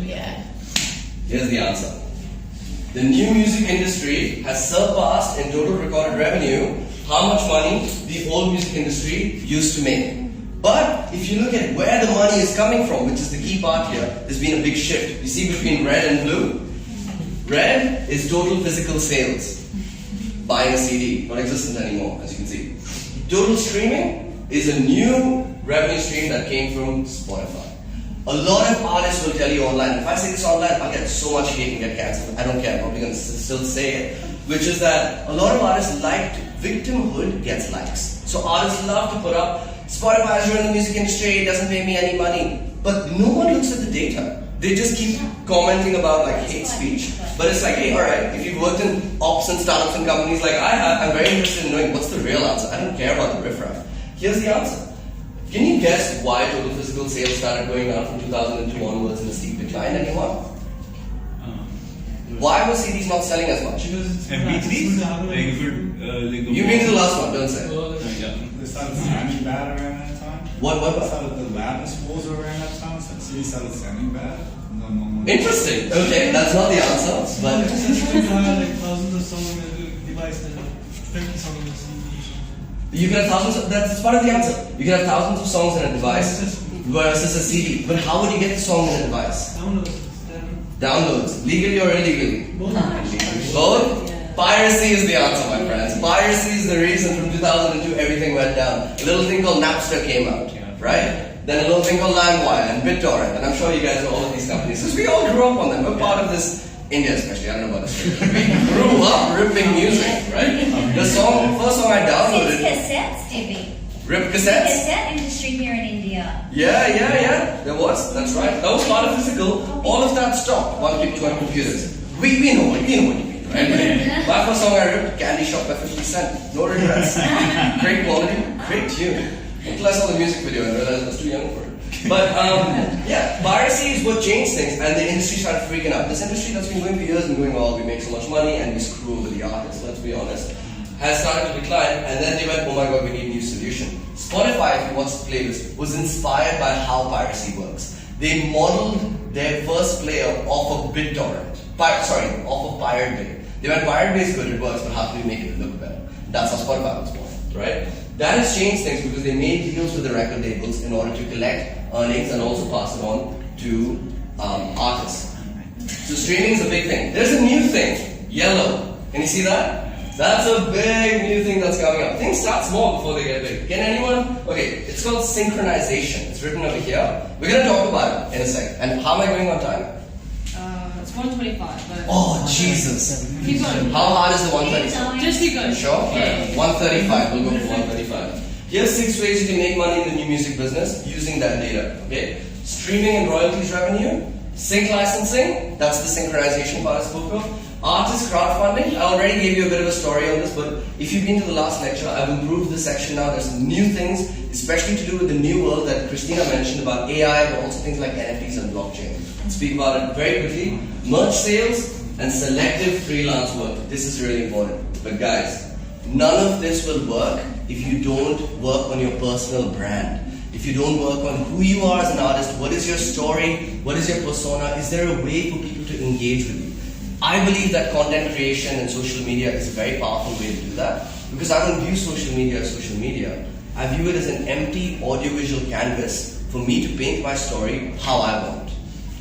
Yeah. Here's the answer. The new music industry has surpassed in total recorded revenue how much money the old music industry used to make. But if you look at where the money is coming from, which is the key part here, there's been a big shift. You see between red and blue? Red is total physical sales. Buying a CD, not existent anymore, as you can see. Total streaming, is a new revenue stream that came from Spotify. A lot of artists will tell you online, if I say this online, I'll get so much hate and get cancelled. I don't care, I'm probably going to still say it. Which is that a lot of artists like victimhood gets likes. So artists love to put up, Spotify is ruining the music industry, it doesn't pay me any money. But no one looks at the data. They just keep commenting about like hate speech. But it's like, hey, alright, if you've worked in ops and startups and companies like I have, I'm very interested in knowing what's the real answer. I don't care about the riffraff. Here's the answer. Can you guess why total physical sales started going down from 2002 onwards in a steep decline? Anyone? Why was CDs not selling as much? MP3s? You mean the last one, don't say. They started sounding bad around that time. What? The loudness wars around that time, so CDs started sounding bad. Interesting. Okay, that's not the answer, but like thousands of songs on the device and 50 songs on the CD. you can have thousands of, that's part of the answer. You can have thousands of songs in a device versus a CD. But how would you get the song in a device? Downloads. Legally or illegally? Both? Yeah. Piracy is the answer, my friends. Piracy is the reason from 2002 everything went down. A little thing called Napster came out, right? Then a little thing called LimeWire and BitTorrent. And I'm sure you guys know all of these companies. Because we all grew up on them. We're part of this, India especially, I don't know about this. We grew up ripping music, right? The first song I Since downloaded. cassettes, Debbie. Rip cassettes? Cassette industry here in India. Yeah. There was. That's right. That was part of physical. All of that stopped while people went computers. We know what you mean, right? My first song I ripped, Candy Shop by 50 Cent. No regrets. Great quality, great tune. Until I saw the music video and realized I was too young for it. But yeah, piracy is what changed things, and the industry started freaking out. This industry that's been going for years and going, oh, we make so much money and we screw over the artists, let's be honest, has started to decline, and then they went, oh my god, we need a new solution. Spotify, if you watch the playlist, was inspired by how piracy works. They modeled their first player off of BitTorrent. Off of Pirate Bay. They went, Pirate Bay is good, it works, but how can we make it look better? That's how Spotify was born, right? That has changed things because they made deals with the record labels in order to collect earnings and also pass it on to artists. So streaming is a big thing. There's a new thing, yellow. Can you see that? That's a big new thing that's coming up. Things start small before they get big. Can anyone? Okay, it's called synchronization. It's written over here. We're going to talk about it in a second. And how am I going on time? It's 125, but... Oh, Jesus. Keep going. How hard is the 135? Just keep going. Sure? Yeah. 135. We'll go for 135. Here's 6 ways you can make money in the new music business using that data. Okay? Streaming and royalties revenue. Sync licensing. That's the synchronization part I spoke of. Artist crowdfunding. I already gave you a bit of a story on this, but if you've been to the last lecture, I've improved this section now. There's some new things, especially to do with the new world that Christina mentioned about AI, but also things like NFTs and blockchain. Speak about it very quickly. Merch sales and selective freelance work. This is really important. But guys, none of this will work if you don't work on your personal brand. If you don't work on who you are as an artist, what is your story, what is your persona, is there a way for people to engage with you? I believe that content creation and social media is a very powerful way to do that, because I don't view social media as social media. I view it as an empty audiovisual canvas for me to paint my story how I want.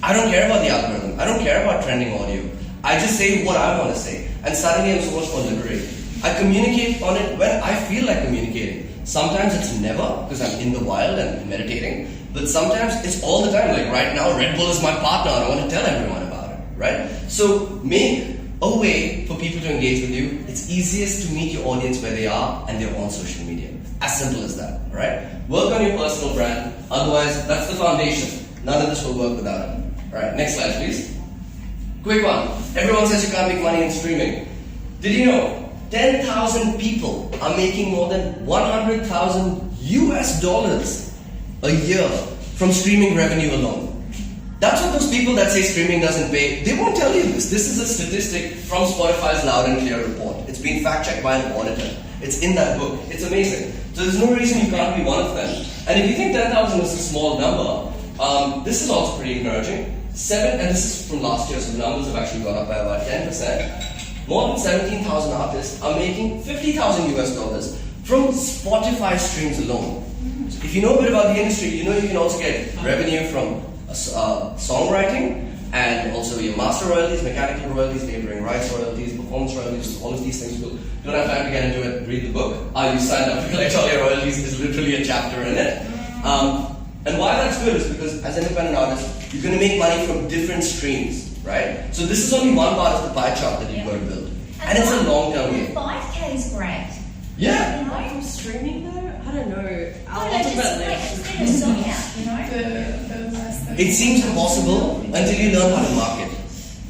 I don't care about the algorithm. I don't care about trending audio. I just say what I want to say, and suddenly I'm so much more liberated. I communicate on it when I feel like communicating. Sometimes it's never, because I'm in the wild and meditating, but sometimes it's all the time. Like right now, Red Bull is my partner and I want to tell everyone about it, right? So make a way for people to engage with you. It's easiest to meet your audience where they are, and they're on social media. As simple as that, right? Work on your personal brand, otherwise that's the foundation. None of this will work without it. Alright, next slide please. Quick one. Everyone says you can't make money in streaming. Did you know 10,000 people are making more than 100,000 US dollars a year from streaming revenue alone? That's what those people that say streaming doesn't pay, they won't tell you this. This is a statistic from Spotify's Loud and Clear report. It's been fact-checked by an auditor. It's in that book. It's amazing. So there's no reason you can't be one of them. And if you think 10,000 is a small number, this is also pretty encouraging. And this is from last year, so the numbers have actually gone up by about 10%. More than 17,000 artists are making 50,000 US dollars from Spotify streams alone. So if you know a bit about the industry, you know you can also get revenue from songwriting and also your master royalties, mechanical royalties, neighboring rights royalties, performance royalties, all of these things. You don't have time to get into it, read the book. You signed up to collect all your royalties, there's literally a chapter in it. And why that's good is because as independent artists, you're going to make money from different streams, right? So this is only one part of the pie chart that you've got to build. And it's a long-term game. 5K is great. Yeah. You know? From streaming though? I don't know. I'll No, talk about it just later. get a song out, you know? It seems impossible until you learn how to market.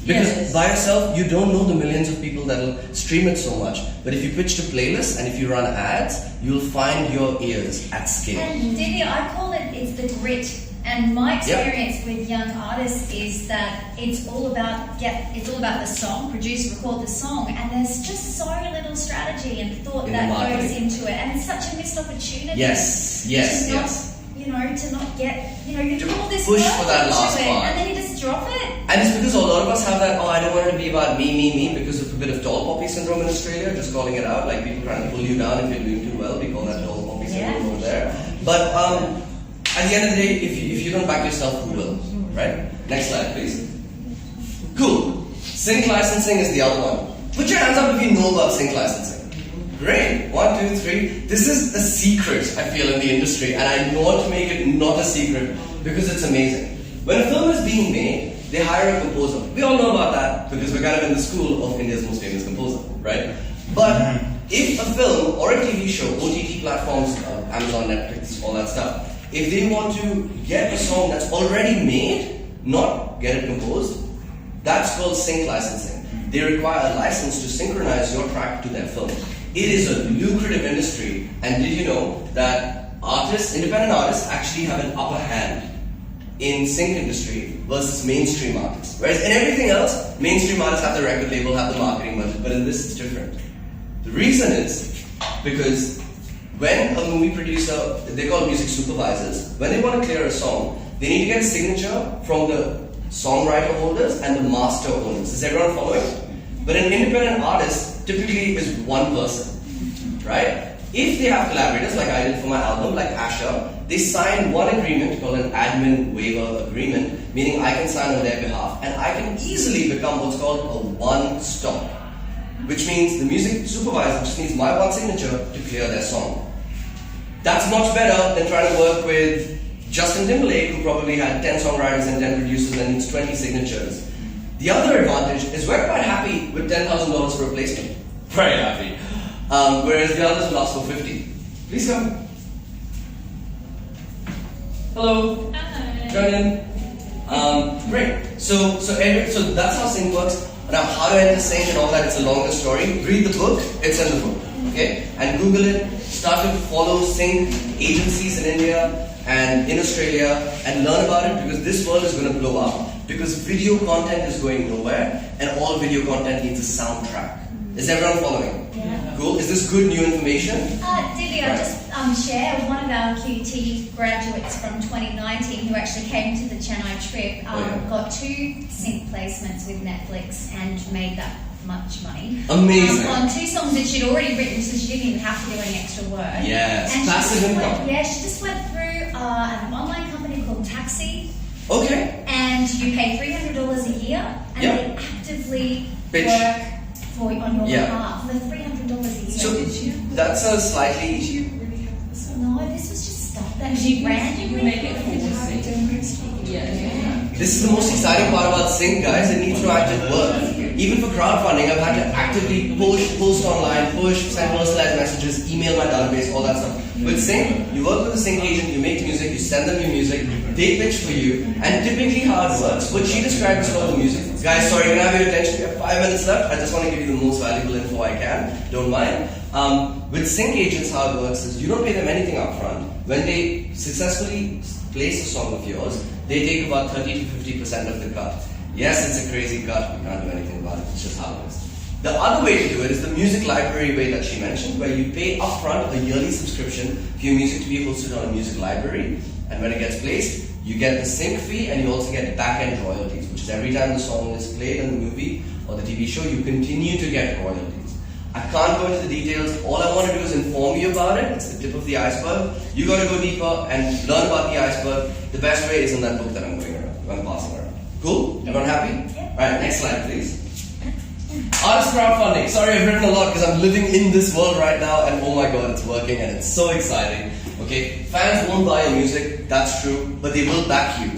Because Yes. by yourself, you don't know the millions of people that will stream it so much. But if you pitch to playlists and if you run ads, you'll find your ears at scale. And Divya, I call it's the grit. And my experience with young artists is that it's all about the song, produce, record the song, and there's just so little strategy and thought In that the marketing. goes into it, and it's such a missed opportunity. Yes, to yes, not, yes. You know, to not get, you To do all this push work for that into last it, part. and then you just drop it. And it's because a lot of us have that, I don't want it to be about me, because of a bit of tall poppy syndrome in Australia, just calling it out, like people trying to pull you down if you're doing too well, we call that tall poppy syndrome over there. But at the end of the day, if you don't back yourself, who will? Right? Next slide, please. Cool. Sync licensing is the other one. Put your hands up if you know about sync licensing. Great. 1, 2, 3. This is a secret, I feel, in the industry, and I want to make it not a secret because it's amazing. When a film is being made, they hire a composer. We all know about that because we're kind of in the school of India's most famous composer, right? But if a film or a TV show, OTT platforms, Amazon, Netflix, all that stuff, if they want to get a song that's already made, not get it composed, that's called sync licensing. They require a license to synchronize your track to their film. It is a lucrative industry, and did you know that artists, independent artists, actually have an upper hand in sync industry versus mainstream artists? Whereas in everything else, mainstream artists have the record label, have the marketing budget, but in this it's different. The reason is because when a movie producer, they call music supervisors, when they want to clear a song, they need to get a signature from the songwriter holders and the master owners. Is everyone following? But an independent artist typically is one person, right? If they have collaborators, like I did for my album, like Asher, they sign one agreement called an admin waiver agreement, meaning I can sign on their behalf, and I can easily become what's called a one-stop, which means the music supervisor just needs my one signature to clear their song. That's much better than trying to work with Justin Timberlake, who probably had 10 songwriters and 10 producers and needs 20 signatures. The other advantage is we're quite happy with $10,000 for a placement. Very happy. Whereas the others will ask for 50. Please come. Hello. Hi. Join in. Great. So that's how sync works. Now, how to enter sync and all that, it's a longer story. Read the book, it's in the book. Okay? And Google it. Start to follow sync agencies in India and in Australia and learn about it, because this world is going to blow up. Because video content is going nowhere and all video content needs a soundtrack. Is everyone following? Yeah. Cool. Is this good new information? Divya, I'll just share one of our QT graduates from 2019 who actually came to the Chennai trip, got 2 sync placements with Netflix and made that much money. Amazing. On 2 songs that she'd already written, so she didn't even have to do any extra work. Yes, And passive income. she just went through an online company called Taxi, Okay. and you pay $300 a year, and Yeah. they actively Pitch. work on your Yeah. behalf for $300 a year. So that's a slightly. No, this was just stuff that she randomly make it This is the most exciting part about sync, guys. It needs proactive work. Even for crowdfunding, I've had to actively post online, send personalized messages, email my database, all that stuff. With sync, you work with a sync agent, you make music, you send them your music, they pitch for you, and typically how it works, what she described is called the music. Guys, sorry, can I have your attention? We have 5 minutes left. I just want to give you the most valuable info I can. Don't mind. With sync agents, how it works is you don't pay them anything up front. When they successfully place a song of yours, they take about 30 to 50% of the cut. Yes, it's a crazy cut. We can't do anything about it. It's just how it is. The other way to do it is the music library way that she mentioned, where you pay upfront a yearly subscription for your music to be hosted on a music library, and when it gets placed, you get the sync fee and you also get back-end royalties, which is every time the song is played in the movie or the TV show, you continue to get royalties. I can't go into the details. All I want to do is inform you about it. It's the tip of the iceberg. You got to go deeper and learn about the iceberg. The best way is in that book that I'm passing around. Cool? Everyone happy? Yeah. Alright, next slide please. Artist crowdfunding. Sorry, I've written a lot because I'm living in this world right now and oh my god, it's working and it's so exciting. Okay, fans won't buy your music, that's true, but they will back you.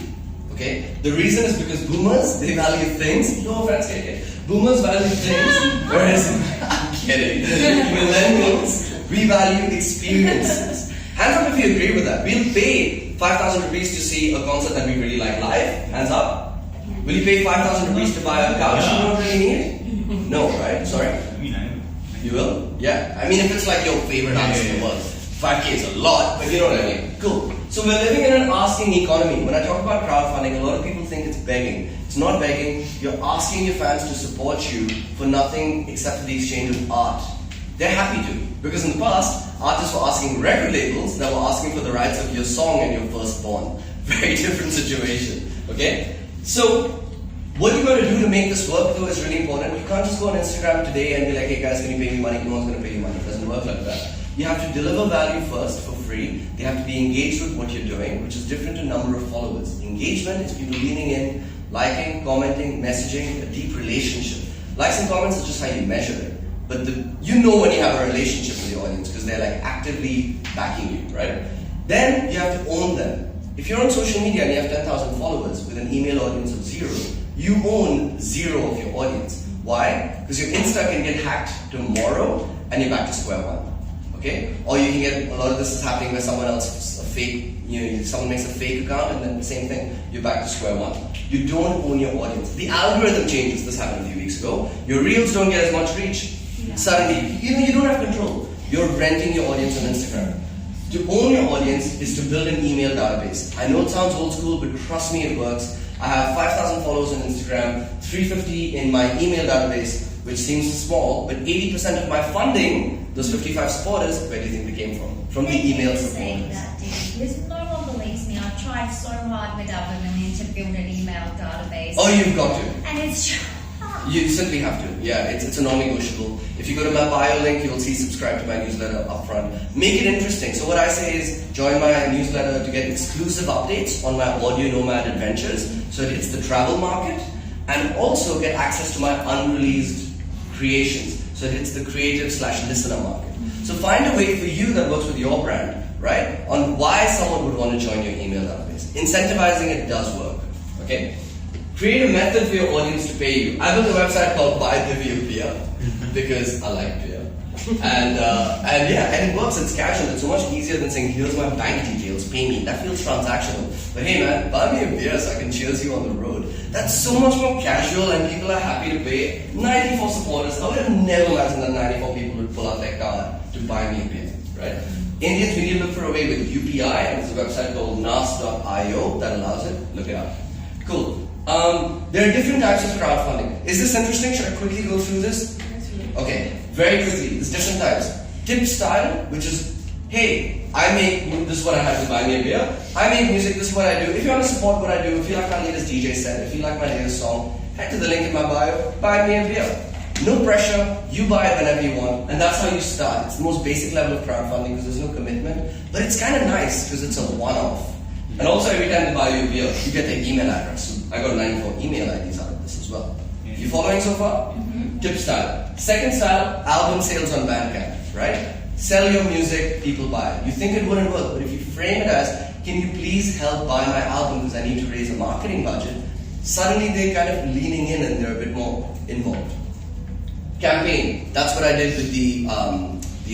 Okay, the reason is because boomers, they value things. No offense, KK. Boomers value things, whereas I'm kidding. Millennials, we value experiences. Hands up if you agree with that. We'll pay 5,000 rupees to see a concert that we really like live. Hands up. Will you pay 5,000 rupees to buy a couch you don't really need? No, right? Sorry? I mean, You will? Yeah. I mean, if it's like your favorite artist in the world, 5K is a lot, but you know what I mean. Cool. So we're living in an asking economy. When I talk about crowdfunding, a lot of people think it's begging. It's not begging. You're asking your fans to support you for nothing except for the exchange of art. They're happy to. Because in the past, artists were asking record labels that were asking for the rights of your song and your firstborn. Very different situation. Okay? So, what you got to do to make this work though is really important. You can't just go on Instagram today and be like, hey guys, can you pay me money? No one's going to pay you money. It doesn't work like that. You have to deliver value first for free. They have to be engaged with what you're doing, which is different to number of followers. Engagement is people leaning in, liking, commenting, messaging, a deep relationship. Likes and comments is just how you measure it. But you know when you have a relationship with your audience because they're like actively backing you, right? Then you have to own them. If you're on social media and you have 10,000 followers with an email audience of 0, you own 0 of your audience. Why? Because your Insta can get hacked tomorrow and you're back to square one. Okay? Or you can get, a lot of this is happening where someone else, someone makes a fake account and then the same thing, you're back to square one. You don't own your audience. The algorithm changes. This happened a few weeks ago. Your reels don't get as much reach. Suddenly, you don't have control. You're renting your audience on Instagram. To own your audience is to build an email database. I know it sounds old school, but trust me, it works. I have 5,000 followers on Instagram, 350 in my email database, which seems small, but 80% of my funding, those 55 supporters, where do you think they came from? From the email saying supporters. that, dude, because no one believes me. I've tried so hard with Double Million to build an email database. Oh, you've got to. And it's just You simply have to. Yeah, it's a non-negotiable. If you go to my bio link, you'll see subscribe to my newsletter up front. Make it interesting. So what I say is join my newsletter to get exclusive updates on my audio nomad adventures. So it hits the travel market, and also get access to my unreleased creations. So it hits the creative/listener market. So find a way for you that works with your brand, right? On why someone would want to join your email database. Incentivizing it does work. Okay? Create a method for your audience to pay you. I built a website called Buy Divya Beer because I like beer. And it works, it's casual. It's so much easier than saying, here's my bank details, pay me. That feels transactional. But hey man, buy me a beer so I can cheers you on the road. That's so much more casual and people are happy to pay. 94 supporters. I would have never imagined that 94 people would pull out their card to buy me a beer, right? Indians, we need to look for a way with UPI, and there's a website called nas.io that allows it. Look it up. Cool. There are different types of crowdfunding. Is this interesting? Should I quickly go through this? Okay, very quickly. There's different types. Tip style, which is, hey, this is what I have to buy me a beer. I make music, this is what I do. If you want to support what I do, if you like my latest DJ set, if you like my latest song, head to the link in my bio, buy me a beer. No pressure, you buy it whenever you want, and that's how you start. It's the most basic level of crowdfunding because there's no commitment, but it's kind of nice because it's a one-off. And also every time they buy you a beer, you get their email address. I got 94 email IDs out of this as well. You following so far? Tip style. Second style, album sales on Bandcamp, right? Sell your music, people buy it. You think it wouldn't work, but if you frame it as, can you please help buy my album because I need to raise a marketing budget, suddenly they're kind of leaning in and they're a bit more involved. Campaign. That's what I did with the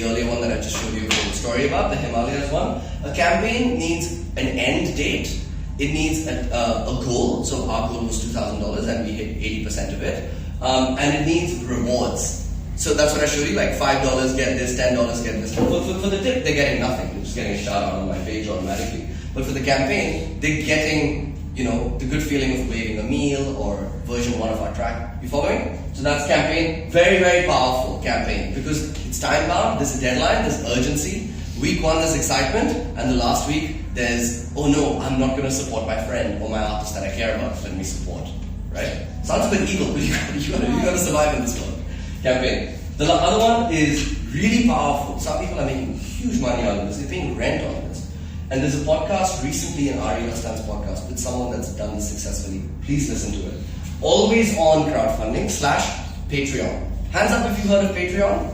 earlier one that I just showed you a little story about, the Himalayas one. A campaign needs an end date. It needs a goal. So our goal was $2,000 and we hit 80% of it. And it needs rewards. So that's what I showed you, like $5 get this, $10 get this. For the tip, they're getting nothing. They're just getting a shout out on my page automatically. But for the campaign, they're getting, the good feeling of waving a meal or version 1 of our track. You following? So that's campaign. Very, very powerful campaign because it's time bound, there's a deadline, there's urgency. Week 1 there's excitement, and the last week there's, oh no, I'm not going to support my friend or my artist that I care about, let me support. Right? Sounds a bit evil, but you got to survive in this world. Campaign. The other one is really powerful. Some people are making huge money out of this. They're paying rent on this. And there's a podcast recently in Ari Astan's podcast with someone that's done this successfully. Please listen to it. Always on crowdfunding / Patreon. Hands up if you've heard of Patreon.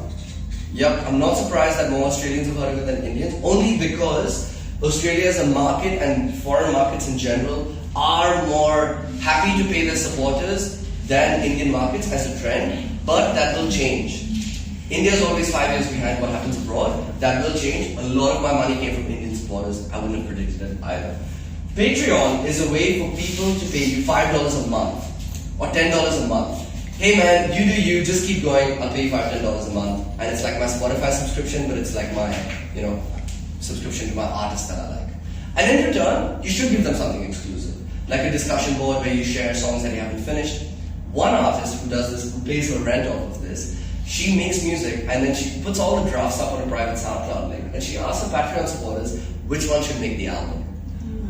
Yep, I'm not surprised that more Australians have heard of it than Indians, only because Australia as a market and foreign markets in general are more happy to pay their supporters than Indian markets as a trend, but that will change. India is always 5 years behind what happens abroad. That will change. A lot of my money came from Indian supporters. I wouldn't have predicted it either. Patreon is a way for people to pay you $5 a month or $10 a month. Hey man, you do you, just keep going, I'll pay you $5, $10 a month. And it's like my Spotify subscription, but it's like my, subscription to my artist that I like. And in return, you should give them something exclusive. Like a discussion board where you share songs that you haven't finished. One artist who does this, who pays her rent off of this, she makes music and then she puts all the drafts up on a private SoundCloud link. And she asks her Patreon supporters which one should make the album.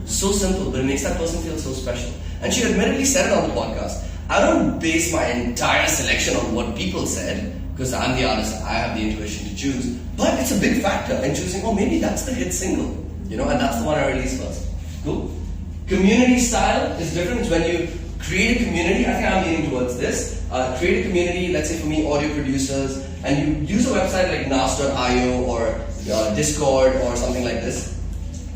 So simple, but it makes that person feel so special. And she admittedly said it on the podcast. I don't base my entire selection on what people said, because I'm the artist, I have the intuition to choose. But it's a big factor in choosing, maybe that's the hit single, and that's the one I release first. Cool? Community style is different. It's when you create a community. I think I'm leaning towards this. Create a community, let's say for me, audio producers, and you use a website like nas.io or Discord or something like this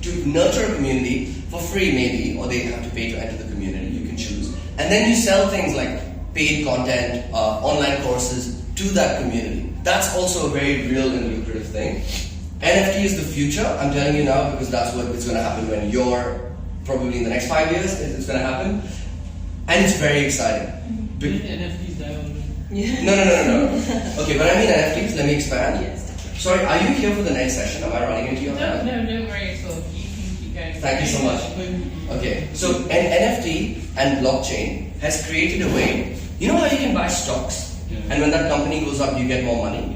to nurture a community for free maybe, or they have to pay to enter the community. You can choose. And then you sell things like paid content, online courses to that community. That's also a very real and lucrative thing. NFT is the future, I'm telling you now, because that's what it's going to happen when you're, probably in the next 5 years, it's going to happen. And it's very exciting. Did NFTs die already? Yeah. No. Okay, when I mean NFTs, let me expand. Yes. Sorry, are you here for the next session? Am I running into your time? No, worries. So you can keep going. Thank you so much. Okay, so an NFT and blockchain has created a way. You know how you can buy stocks, and when that company goes up, you get more money.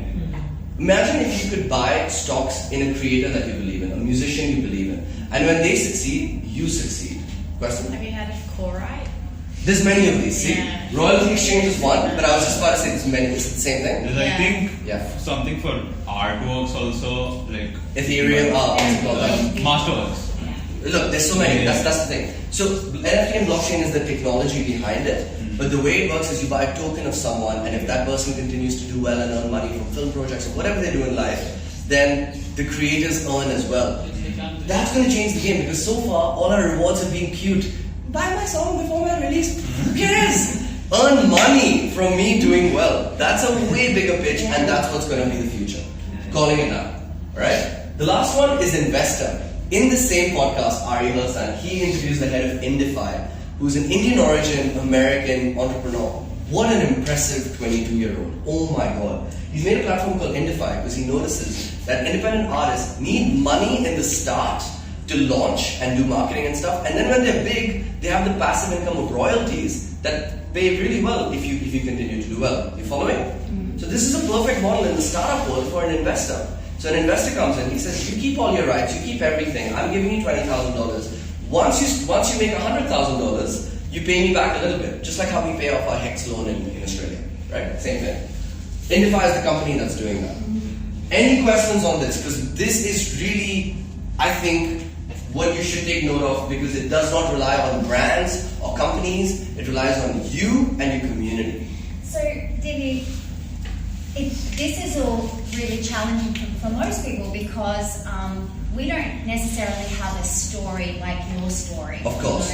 Imagine if you could buy stocks in a creator that you believe in, a musician you believe in, and when they succeed, you succeed. Question? Have you heard of Corite? There's many of these. See, Yeah. royalty exchange is one, but I was just about to say there's many. It's the same thing. I think Yeah. something for artworks also, like Ethereum, what's it called? Masterworks. Look, there's so many. That's the thing. So NFT and blockchain is the technology behind it. But the way it works is you buy a token of someone, and if that person continues to do well and earn money from film projects or whatever they do in life, then the creators earn as well. That's going to change the game, because so far all our rewards have been cute. Buy my song before my release. Who cares? Earn money from me doing well. That's a way bigger pitch, and that's what's going to be the future. Calling it now. Alright? The last one is investor. In the same podcast, Ari Hilsan, he interviews the head of Indify, who's an Indian origin American entrepreneur. What an impressive 22-year-old. Oh my god. He's made a platform called Indify because he notices that independent artists need money in the start to launch and do marketing and stuff, and then when they're big, they have the passive income of royalties that pay really well if you continue to do well. You following? So this is a perfect model in the startup world for an investor. So an investor comes in, he says, you keep all your rights, you keep everything, I'm giving you $20,000. Once you make $100,000, you pay me back a little bit, just like how we pay off our HEX loan in Australia, right? Same thing. Indify is the company that's doing that. Any questions on this? Because this is really, I think, what you should take note of, because it does not rely on brands or companies, it relies on you and your community. So, Divi, this is all really challenging for most people because we don't necessarily have a story like your story. Of course.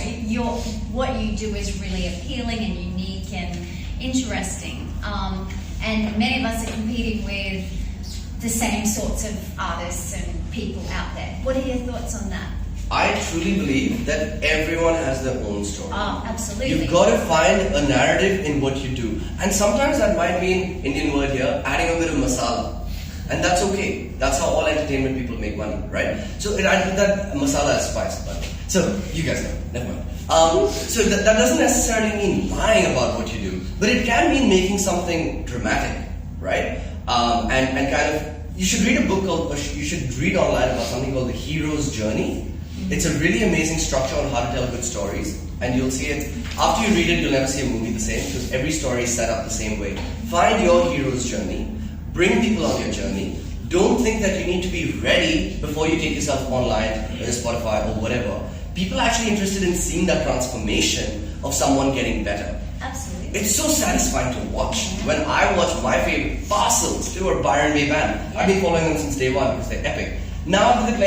What you do is really appealing and unique and interesting. And many of us are competing with the same sorts of artists and people out there. What are your thoughts on that? I truly believe that everyone has their own story. Oh, absolutely. You've got to find a narrative in what you do. And sometimes that might mean, Indian word here, adding a bit of masala. And that's okay. That's how all entertainment people make money, right? So that masala is spice, by the way. So you guys know, never mind. So that doesn't necessarily mean lying about what you do, but it can mean making something dramatic, right? And kind of, you should read a book called, or you should read online about something called The Hero's Journey. It's a really amazing structure on how to tell good stories, and you'll see it. After you read it, you'll never see a movie the same, because every story is set up the same way. Find your hero's journey, bring people on your journey. Don't think that you need to be ready before you take yourself online, or Spotify, or whatever. People are actually interested in seeing that transformation of someone getting better. Absolutely. It's so satisfying to watch. When I watch my favorite Parcels, they were Byron Bay band. I've been following them since day one because they're epic. Now that they're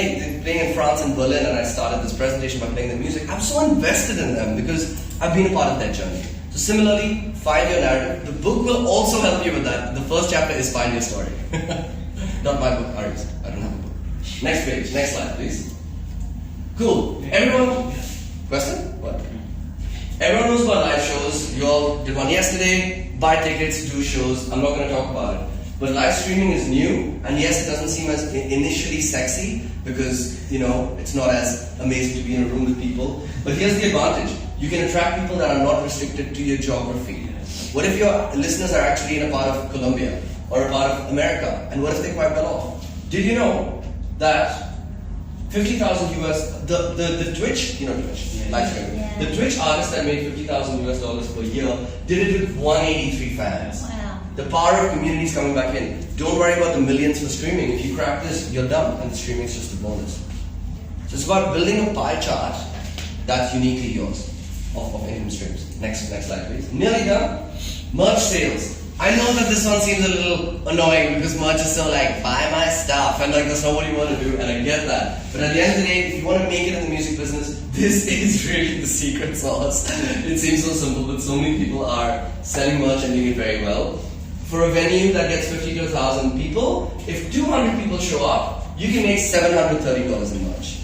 playing in France and Berlin, and I started this presentation by playing their music, I'm so invested in them because I've been a part of their journey. So similarly, find your narrative. The book will also help you with that. The first chapter is Find Your Story. Not my book, Ari's. I don't have a book. Next page, next slide, please. Cool. Everyone, question? What? Everyone knows about live shows. You all did one yesterday. Buy tickets, do shows. I'm not going to talk about it. But live streaming is new, and yes, it doesn't seem as initially sexy because, it's not as amazing to be in a room with people. But here's the advantage. You can attract people that are not restricted to your geography. What if your listeners are actually in a part of Colombia or a part of America? And what if they're quite well off? Did you know that 50,000 US, the Twitch, Twitch, live streaming. Yeah. The Twitch artist that made $50,000 US per year did it with 183 fans. Wow. The power of communities coming back in. Don't worry about the millions for streaming. If you crack this, you're done, and the streaming is just a bonus. So it's about building a pie chart that's uniquely yours of income streams. Next slide, please. Nearly done. Merch sales. I know that this one seems a little annoying because merch is so like, buy my stuff, and like that's not what you want to do, and I get that. But at the end of the day, if you want to make it in the music business, this is really the secret sauce. It seems so simple, but so many people are selling merch and doing it very well. For a venue that gets 50 to 1,000 people, if 200 people show up, you can make $730 in merch.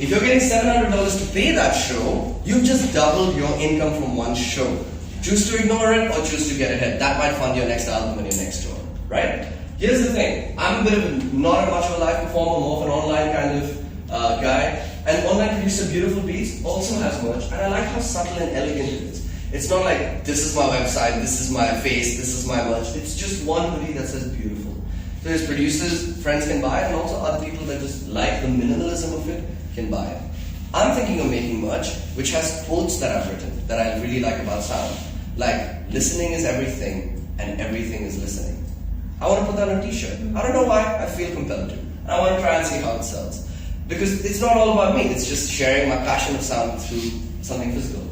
If you're getting $700 to pay that show, you've just doubled your income from one show. Choose to ignore it or choose to get ahead. That might fund your next album and your next tour, right? Here's the thing. I'm a bit of not much of a live performer, more of an online kind of guy. And online producer Beautiful Beats also has merch, and I like how subtle and elegant it is. It's not like, this is my website, this is my face, this is my merch. It's just one hoodie that says beautiful. So his producers, friends can buy it, and also other people that just like the minimalism of it can buy it. I'm thinking of making merch which has quotes that I've written that I really like about sound. Like, listening is everything, and everything is listening. I want to put that on a t-shirt. I don't know why, I feel compelled to. And I want to try and see how it sells. Because it's not all about me, it's just sharing my passion of sound through something physical.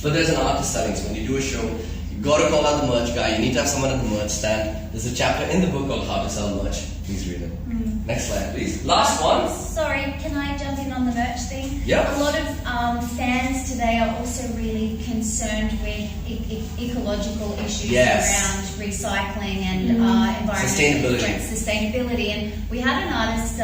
But there's an art to selling, so when you do a show, you got to call out the merch guy, you need to have someone at the merch stand. There's a chapter in the book called How to Sell Merch. Please read it. Next slide, please. Last one. Sorry, can I jump in on the merch thing? Yeah. A lot of fans today are also really concerned with ecological issues around recycling and environmental sustainability. And we had an artist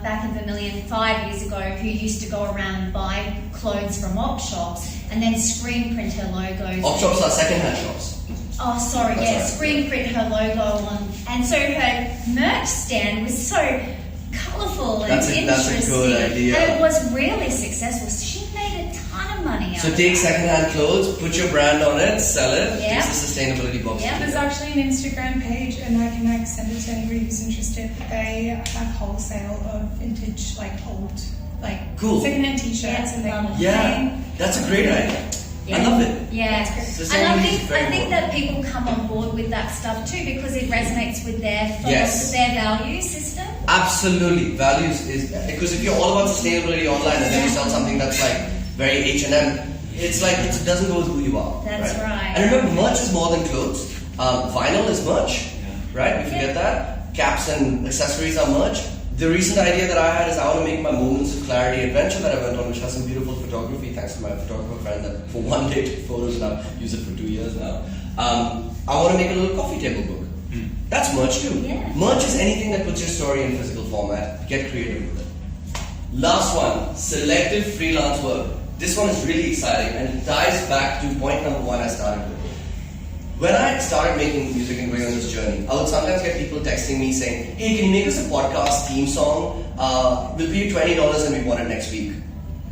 back in Vermilion 5 years ago who used to go around and buy clothes from op shops and then screen print her logos. Op shops are second-hand shops. Oh, sorry, That's right. screen print her logo on. And so her merch stand was so colourful and interesting. That's a good idea. And it was really successful. She made a ton of money out So of take it. second-hand clothes, put your brand on it, sell it, Yeah. it's a sustainability box. Yeah, There's actually an Instagram page, and I can send it to anybody who's interested. They have wholesale of vintage, old, Cool. secondhand t-shirts, and they Yeah, that's a great idea. I love it. Yeah, Sustainability and I is think very that people come on board with that stuff too because it resonates with their Yes. their value system. Absolutely, values is because if you're all about sustainability online and then you sell something that's like very H&M, it's like it doesn't go with who you are. That's right. And remember, merch is more than clothes. Vinyl is merch, right? We forget that. Caps and accessories are merch. The recent idea that I had is I want to make my Moments of Clarity adventure that I went on, which has some beautiful photography, thanks to my photographer friend that for one day took photos and I've used it for 2 years now. I want to make a little coffee table book. That's merch too. Yeah. Merch is anything that puts your story in physical format. Get creative with it. Last one, selective freelance work. This one is really exciting and it ties back to point number 1 I started with. When I started making music and going on this journey, I would sometimes get people texting me saying, hey, can you make us a podcast theme song? We'll pay you $20 and we want it next week.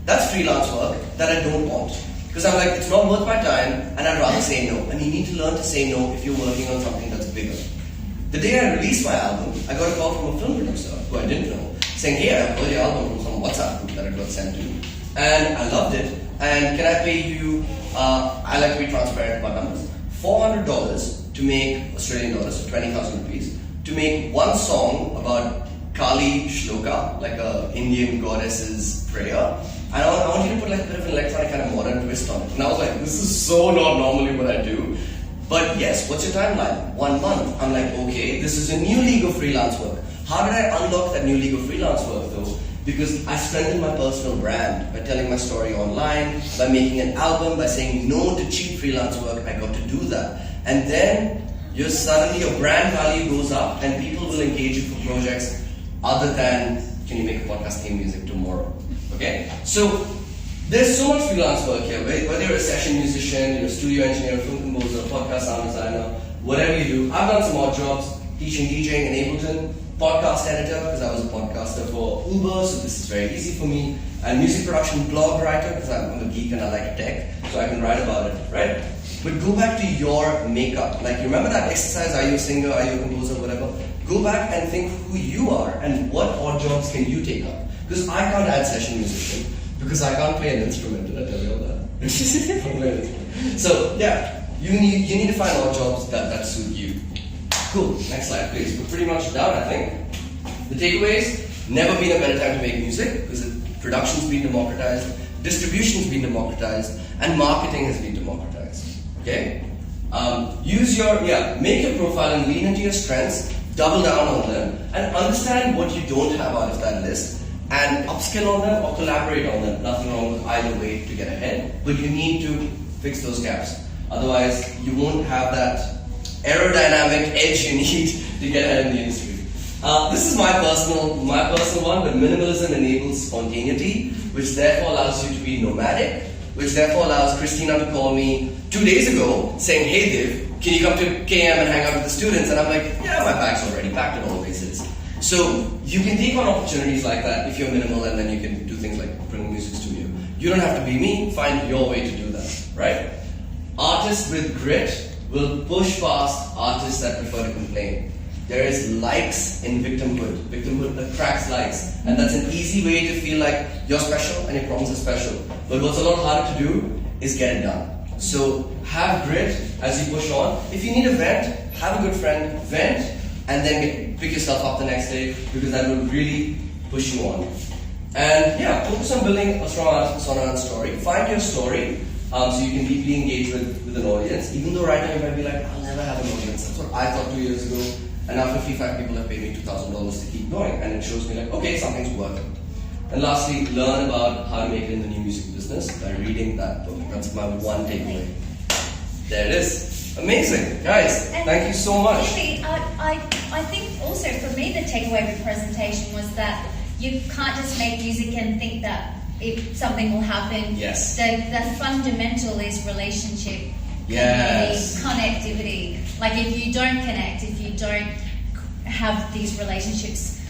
That's freelance work that I don't want. Because I'm like, it's not worth my time and I'd rather say no. And you need to learn to say no if you're working on something that's bigger. The day I released my album, I got a call from a film producer who I didn't know saying, hey, I heard your album from some WhatsApp group that it got sent to. And I loved it. And can I pay you, I like to be transparent about numbers, $400 to make Australian dollars, so 20,000 rupees, to make one song about Kali Shloka, like a Indian goddess's prayer, and I want you to put like a bit of an electronic kind of modern twist on it. And I was like, this is so not normally what I do. But yes, what's your timeline? 1 month. I'm like, okay, this is a new league of freelance work. How did I unlock that new league of freelance work though? Because I strengthened my personal brand by telling my story online, by making an album, by saying no to cheap freelance work. I got to do that. And then suddenly your brand value goes up and people will engage you for projects other than, can you make a podcast theme music tomorrow? Okay? So there's so much freelance work here, whether you're a session musician, you're a studio engineer, film composer, podcast sound designer, whatever you do. I've done some odd jobs, teaching DJing in Ableton, podcast editor because I was a podcaster for Uber, so this is very easy for me, and music production blog writer because I'm a geek and I like tech, so I can write about it, right? But go back to your makeup. Like, you remember that exercise, are you a singer, are you a composer, whatever? Go back and think who you are and what odd jobs can you take up. Because I can't add session musician, because I can't play an instrument, did I tell you all that? So, yeah, you need to find odd jobs that suit you. Cool, next slide please. We're pretty much done, I think. The takeaways, never been a better time to make music, because production's been democratized, distribution's been democratized, and marketing has been democratized. Okay? Make your profile and lean into your strengths, double down on them, and understand what you don't have out of that list, and upskill on them or collaborate on them. Nothing wrong with either way to get ahead, but you need to fix those gaps. Otherwise, you won't have that aerodynamic edge you need to get ahead in the industry. This is my personal one, but minimalism enables spontaneity, which therefore allows you to be nomadic, which therefore allows Christina to call me 2 days ago saying, hey Dev, can you come to KM and hang out with the students? And I'm like, yeah, my bag's already packed, it always is. So you can take on opportunities like that if you're minimal, and then you can do things like bring a music studio. You don't have to be me, find your way to do that, right? Artists with grit will push past artists that prefer to complain. There is likes in victimhood attracts likes, and that's an easy way to feel like you're special and your problems are special. But what's a lot harder to do is get it done. So have grit as you push on. If you need a vent, have a good friend, vent, and then pick yourself up the next day, because that will really push you on. And yeah, focus on building a strong persona and story. Find your story. So you can deeply engage with an audience, even though right now you might be like, I'll never have an audience. That's what I thought 2 years ago, and now 55 people have paid me $2,000 to keep going, and it shows me like, okay, something's working. And lastly, learn about how to make it in the new music business by reading that book. That's my one takeaway. There it is. Amazing. Guys, thank you so much. Really, I think also for me the takeaway of the presentation was that you can't just make music and think that if something will happen. Yes. The fundamental is relationship, yes, connectivity. Like if you don't connect, if you don't have these relationships,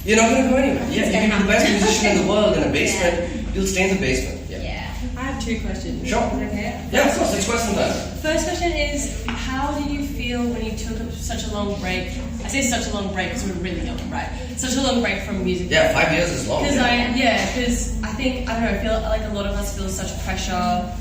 you're not going to go anywhere. Yeah, you can be the best musician in the world in a basement, you'll stay in the basement. Yeah. I have two questions. Sure. Okay. Yeah, of course, it's question time. First question is, how did you feel when you took such a long break? I say such a long break because we're really young, right? Such a long break from music. Yeah, 5 years is long. Because I think, I don't know, I feel like a lot of us feel such pressure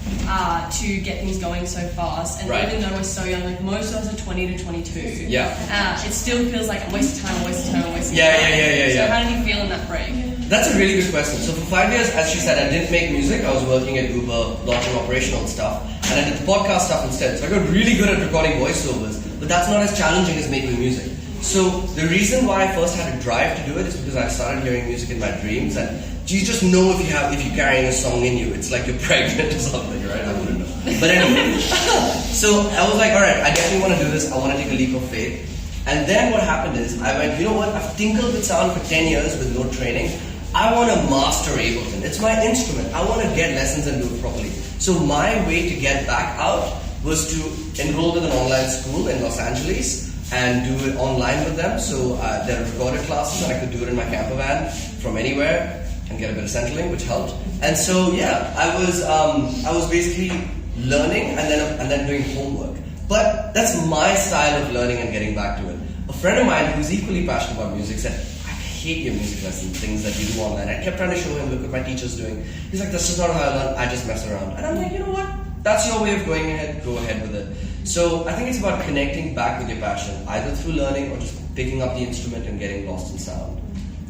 to get things going so fast. And even though we're so young, like most of us are 20 to 22. Yeah. It still feels like a waste of time, a waste of time, a waste of time. Yeah. So how did you feel in that break? That's a really good question. So for 5 years, as she said, I didn't make music. I was working at Uber, launching operational stuff. And I did the podcast stuff instead. So I got really good at recording voiceovers. But that's not as challenging as making music. So the reason why I first had a drive to do it is because I started hearing music in my dreams. And you just know if you're carrying a song in you. It's like you're pregnant or something, right? I wouldn't know. But anyway. So I was like, alright, I definitely want to do this. I want to take a leap of faith. And then what happened is, I went, you know what? I've tinkered with sound for 10 years with no training. I want to master Ableton. It's my instrument. I want to get lessons and do it properly. So my way to get back out was to enroll with an online school in Los Angeles and do it online with them. So there are recorded classes and I could do it in my camper van from anywhere and get a bit of Centrelink, which helped. And so I was basically learning and then doing homework. But that's my style of learning and getting back to it. A friend of mine who's equally passionate about music said, I hate your music lessons, things that you do online. I kept trying to show him, look what my teacher's doing. He's like, that's just not how I learn, I just mess around. And I'm like, you know what? That's your way of going ahead, go ahead with it. So I think it's about connecting back with your passion, either through learning or just picking up the instrument and getting lost in sound.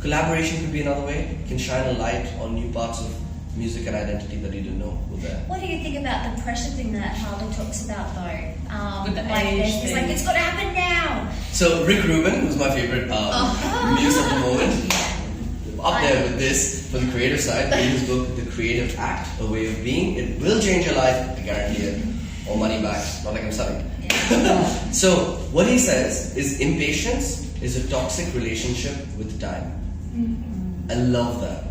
Collaboration could be another way. It can shine a light on new parts of music and identity that you didn't know were there. What do you think about the pressure thing that Harley talks about though? With the like age it's like thing. it's got to happen now. So Rick Rubin, who's my favorite muse at the moment, up there with this for the creative side, in his book, The Creative Act, A Way of Being. It will change your life, I guarantee it. Or money back, not like I'm selling. So what he says is impatience is a toxic relationship with time. I love that.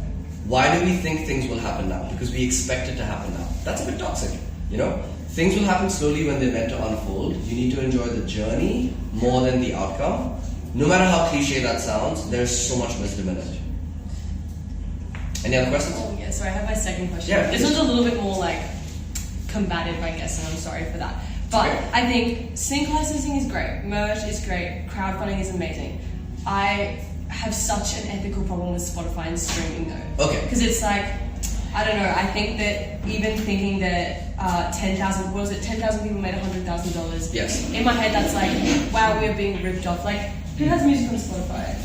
Why do we think things will happen now? Because we expect it to happen now. That's a bit toxic, you know? Things will happen slowly when they're meant to unfold. You need to enjoy the journey more than the outcome. No matter how cliche that sounds, there's so much wisdom in it. Any other questions? Oh, yeah, so I have my second question. Yeah, this one's a little bit more like combative, I guess, and I'm sorry for that. But Okay. I think sync licensing is great, merch is great, crowdfunding is amazing. I have such an ethical problem with Spotify and streaming though. Okay. Because it's like, I don't know, I think that even thinking that 10,000 people made $100,000. Yes. In my head that's like, wow, we're being ripped off. Like, who has music on Spotify?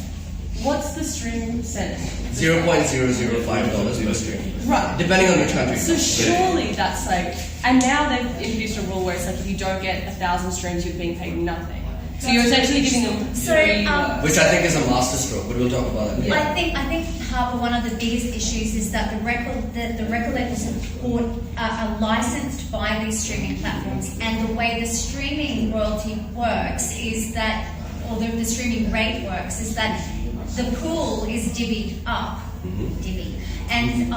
What's the stream cent? $0.005 per stream. Right. Depending on which country. So surely that's like, and now they've introduced a rule where it's like if you don't get 1,000 streams, you're being paid nothing. So you're essentially giving them So, free Which I think is a masterstroke, but we'll talk about it. I think Harper, one of the biggest issues is that the record labels are licensed by these streaming platforms, and the way the streaming royalty works is that, or the streaming rate works, is that the pool is divvied up, and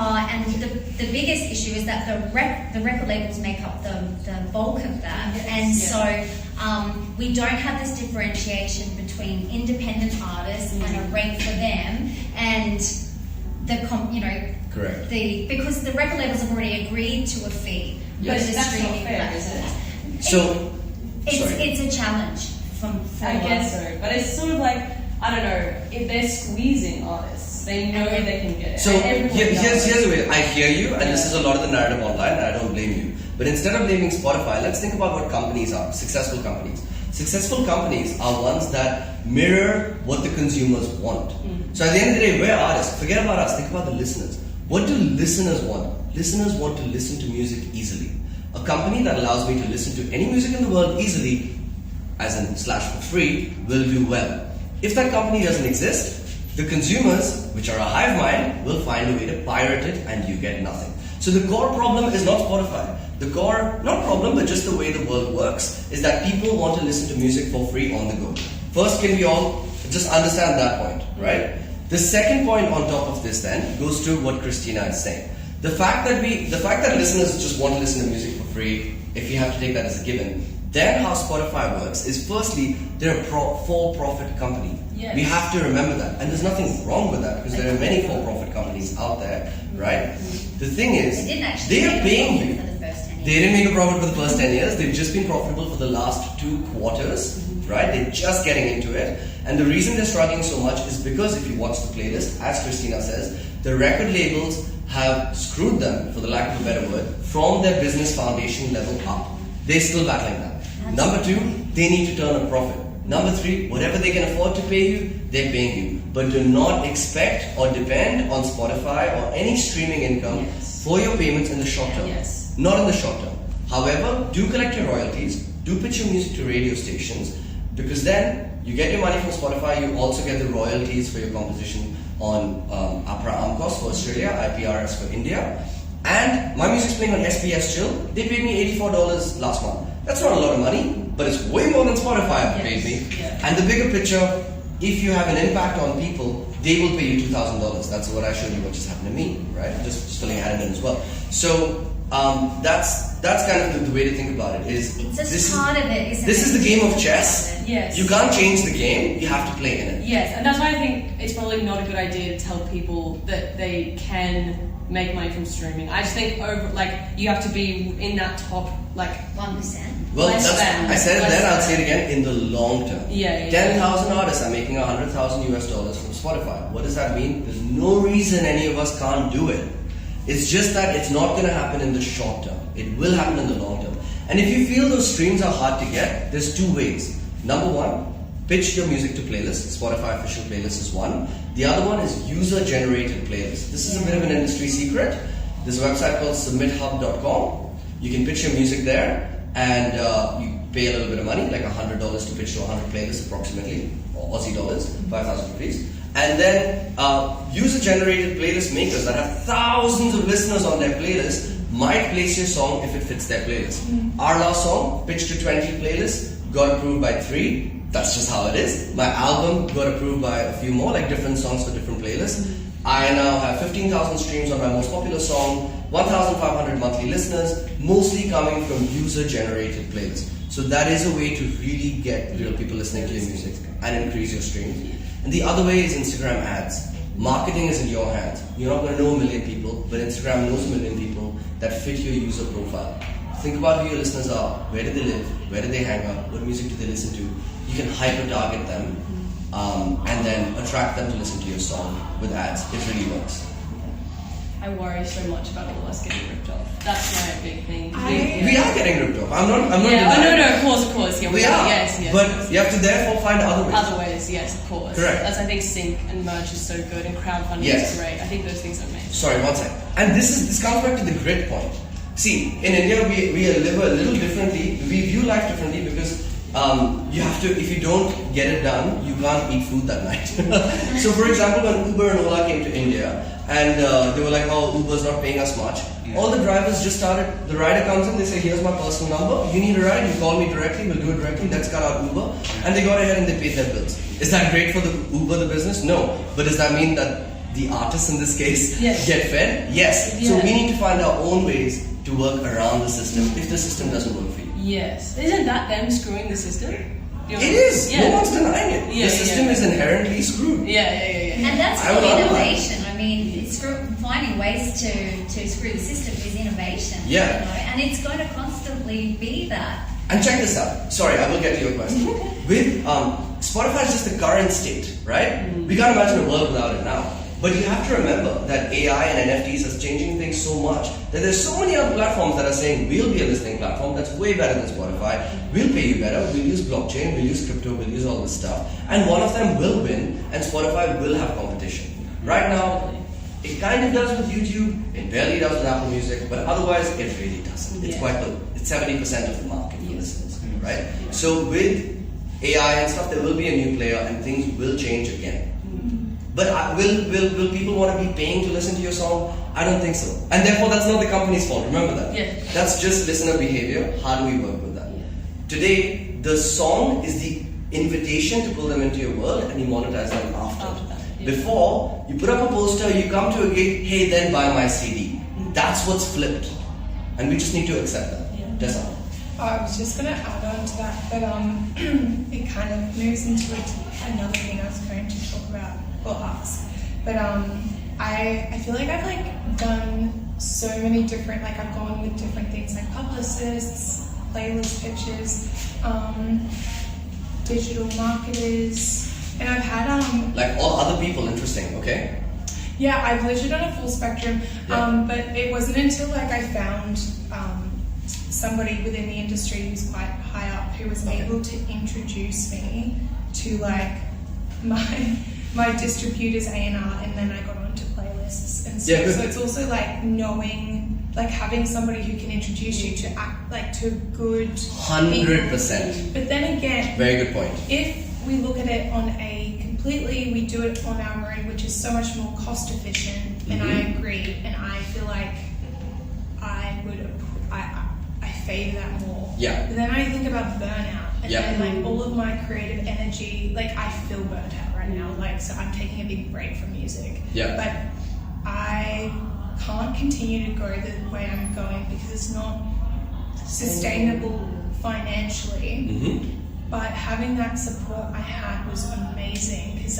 the biggest issue is that the record labels make up the bulk of that, and so we don't have this differentiation between independent artists and a rate for them and Correct. because the record labels have already agreed to a fee. But for the that's not streaming fair, platform. is it? So, It's a challenge for I guess so, but it's sort of like, I don't know, if they're squeezing artists, they know they can get it. So And everyone does. here's the way. I hear you, and this is a lot of the narrative online, and I don't blame you. But instead of blaming Spotify, let's think about what companies are. Successful companies. Successful companies are ones that mirror what the consumers want. So at the end of the day, we're artists. Forget about us. Think about the listeners. What do listeners want? Listeners want to listen to music easily. A company that allows me to listen to any music in the world easily, as in slash for free, will do well. If that company doesn't exist, the consumers, which are a hive mind, will find a way to pirate it and you get nothing. So the core problem is not Spotify. The core, not problem, but just the way the world works, is that people want to listen to music for free on the go. First, can we all just understand that point, right? The second point on top of this then goes to what Christina is saying. The fact that listeners just want to listen to music for free, if you have to take that as a given, then how Spotify works is firstly, they're a for-profit company. Yes. We have to remember that. And there's nothing wrong with that because there are many for-profit companies out there, right? The thing is, They didn't actually they are make a paying profit you. for the first 10 years. They didn't make a profit for the first 10 years. They've just been profitable for the last 2 quarters, right? They're just getting into it. And the reason they're struggling so much is because if you watch the playlist, as Christina says, the record labels have screwed them, for the lack of a better word, from their business foundation level up. They're still battling that. Number 2, they need to turn a profit. Number 3, whatever they can afford to pay you, they're paying you. But do not expect or depend on Spotify or any streaming income for your payments in the short term. Yes. Not in the short term. However, do collect your royalties, do pitch your music to radio stations, because then you get your money from Spotify, you also get the royalties for your composition on APRA AMCOS for Australia, IPRS for India. And my music's playing on SBS Chill. They paid me $84 last month. That's not a lot of money, but it's way more than Spotify have paid me. And the bigger picture, if you have an impact on people, they will pay you $2,000. That's what I showed you, what just happened to me, right? Just filling it in as well. So that's kind of the way to think about it. Is It's a part of it, isn't it? This is the game of chess. Yes. You can't change the game. You have to play in it. Yes, and that's why I think it's probably not a good idea to tell people that they can make money from streaming. I just think you have to be in that top 1%. Well, Less that's, than. I said it Less then. I'll than. say it again. In the long term, Yeah. 10,000 artists are making $100,000 from Spotify. What does that mean? There's no reason any of us can't do it. It's just that it's not going to happen in the short term. It will happen in the long term. And if you feel those streams are hard to get, there's 2 ways. Number 1, pitch your music to playlists. Spotify official playlist is one. The other one is user-generated playlists. This is a bit of an industry secret. There's a website called submithub.com. You can pitch your music there, and you pay a little bit of money, like $100 to pitch to 100 playlists approximately, or Aussie dollars, 5,000 rupees. And then user-generated playlist makers that have thousands of listeners on their playlist might place your song if it fits their playlist. Our last song, pitched to 20 playlists, got approved by 3. That's just how it is. My album got approved by a few more, like different songs for different playlists. I now have 15,000 streams on my most popular song, 1,500 monthly listeners, mostly coming from user-generated playlists. So that is a way to really get real people listening to your music and increase your streams. And the other way is Instagram ads. Marketing is in your hands. You're not going to know a million people, but Instagram knows a million people that fit your user profile. Think about who your listeners are. Where do they live? Where do they hang out? What music do they listen to? You can hyper-target them and then attract them to listen to your song with ads. It really works. I worry so much about all of us getting ripped off. That's my big thing. We are getting ripped off. I'm not denying. No, of course. Yeah, we are. Yes. But you have to therefore find other ways. Other ways, yes, of course. Correct. That's, I think, sync and merch is so good, and crowdfunding is great. I think those things are amazing. Sorry, one second. And this comes back to the grit point. See, in India, we live a little differently. We view life differently because you have to, if you don't get it done, you can't eat food that night. So, for example, when Uber and Ola came to India, and they were like, oh, Uber's not paying us much. All the drivers just started, the rider comes in, they say, here's my personal number, you need a ride, you call me directly, we'll do it directly, let's cut out Uber. And they got ahead and they paid their bills. Is that great for the Uber, the business? No. But does that mean that the artists in this case get fed? Yes. So we need to find our own ways to work around the system if the system doesn't work for you. Yes. Isn't that them screwing the system? It is. No one's denying it. The system is inherently screwed. And that's innovation. I mean, it's finding ways to screw the system is innovation. Yeah. You know? And it's going to constantly be that. And check this out. Sorry, I will get to your question. With Spotify is just the current state, right? We can't imagine a world without it now. But you have to remember that AI and NFTs is changing things so much that there's so many other platforms that are saying we'll be a listening platform that's way better than Spotify. We'll pay you better. We'll use blockchain. We'll use crypto. We'll use all this stuff. And one of them will win, and Spotify will have competition. Right now, it kind of does with YouTube. It barely does with Apple Music, but otherwise, it really doesn't. It's quite low. It's 70% of the market for listeners, right? So with AI and stuff, there will be a new player, and things will change again. But will people want to be paying to listen to your song? I don't think so. And therefore, that's not the company's fault. Remember that. That's just listener behavior. How do we work with that? Today, the song is the invitation to pull them into your world, and you monetize them after. Before, you put up a poster, you come to a gig, hey, then buy my CD. That's what's flipped. And we just need to accept that. Tessa. I was just going to add on to that, but it kind of moves into another thing I was going to talk about. Or ask. But I feel like I've done so many different, I've gone with different things like publicists, playlist pitches, digital marketers, and I've had like all other people, interesting, okay? Yeah, I've literally done a full spectrum, but it wasn't until I found somebody within the industry who's quite high up who was able to introduce me to my distributor's A&R, and then I got onto playlists and stuff. So it's also knowing, having somebody who can introduce you to to good 100%. But then again, very good point. If we look at it on we do it on our own, which is so much more cost efficient, and I agree, and I feel like I favour that more. Yeah. But then I think about burnout, and then all of my creative energy, I feel burnt out right now. So I'm taking a big break from music. Yeah. But I can't continue to go the way I'm going because it's not sustainable financially. But having that support I had was amazing because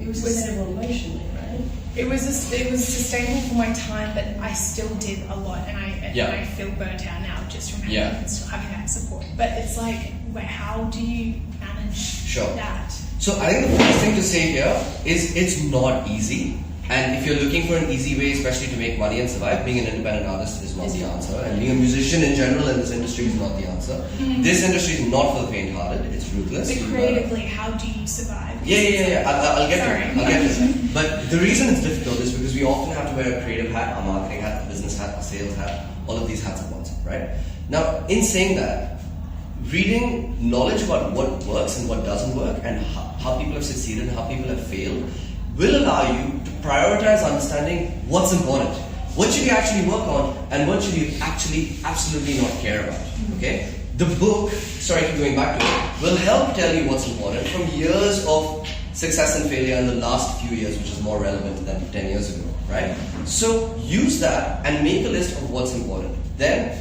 it was sustainable emotionally, right? It was sustainable for my time, but I still did a lot, and I feel burnt out now just from still having that support. But it's how do you manage that? So I think the first thing to say here is it's not easy. And if you're looking for an easy way, especially to make money and survive, being an independent artist is not the answer. And being a musician in general in this industry is not the answer. This industry is not for the faint-hearted. It's ruthless. But creatively, how do you survive? Yeah. I'll get Sorry. to it. I'll get to it. But the reason it's difficult is because we often have to wear a creative hat, a marketing hat, a business hat, a sales hat, all of these hats at once, right? Now, in saying that, reading knowledge about what works and what doesn't work and how people have succeeded and how people have failed will allow you to prioritize understanding what's important. What should you actually work on and what should you actually absolutely not care about, okay? The book, sorry I keep going back to it, will help tell you what's important from years of success and failure in the last few years, which is more relevant than 10 years ago, right? So use that and make a list of what's important. Then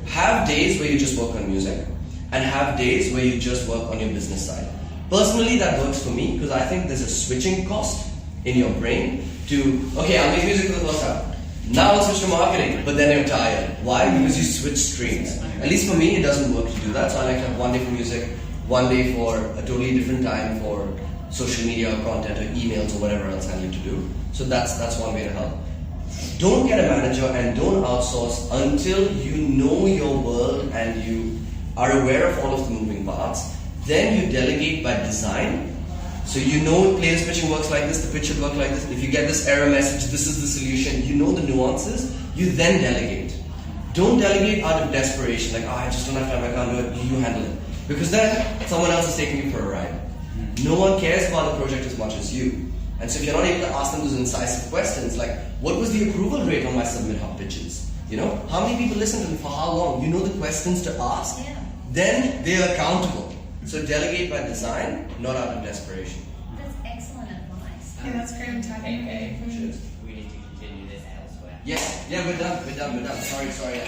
have days where you just work on music and have days where you just work on your business side. Personally, that works for me because I think there's a switching cost in your brain to, okay, I'll make music for the first time. Now I'll switch to marketing, but then you're tired. Why? Because you switch streams. At least for me, it doesn't work to do that. So I like to have one day for music, one day for a totally different time for social media or content or emails or whatever else I need to do. So that's one way to help. Don't get a manager and don't outsource until you know your world and you are aware of all of the moving parts. Then you delegate by design. So you know players pitching works like this, the pitch should work like this. If you get this error message, this is the solution. You know the nuances. You then delegate. Don't delegate out of desperation, like, I just don't have time, I can't do it. You handle it. Because then someone else is taking you for a ride. No one cares about the project as much as you. And so if you're not able to ask them those incisive questions, like, what was the approval rate on my Submit Hub pitches? You know, how many people listened to them for how long? You know the questions to ask. Then they're accountable. So delegate by design, not out of desperation. That's excellent advice. Yeah, that's great. I'm tapping. Okay, we need to continue this elsewhere. Yes, yeah, we're done. Sorry.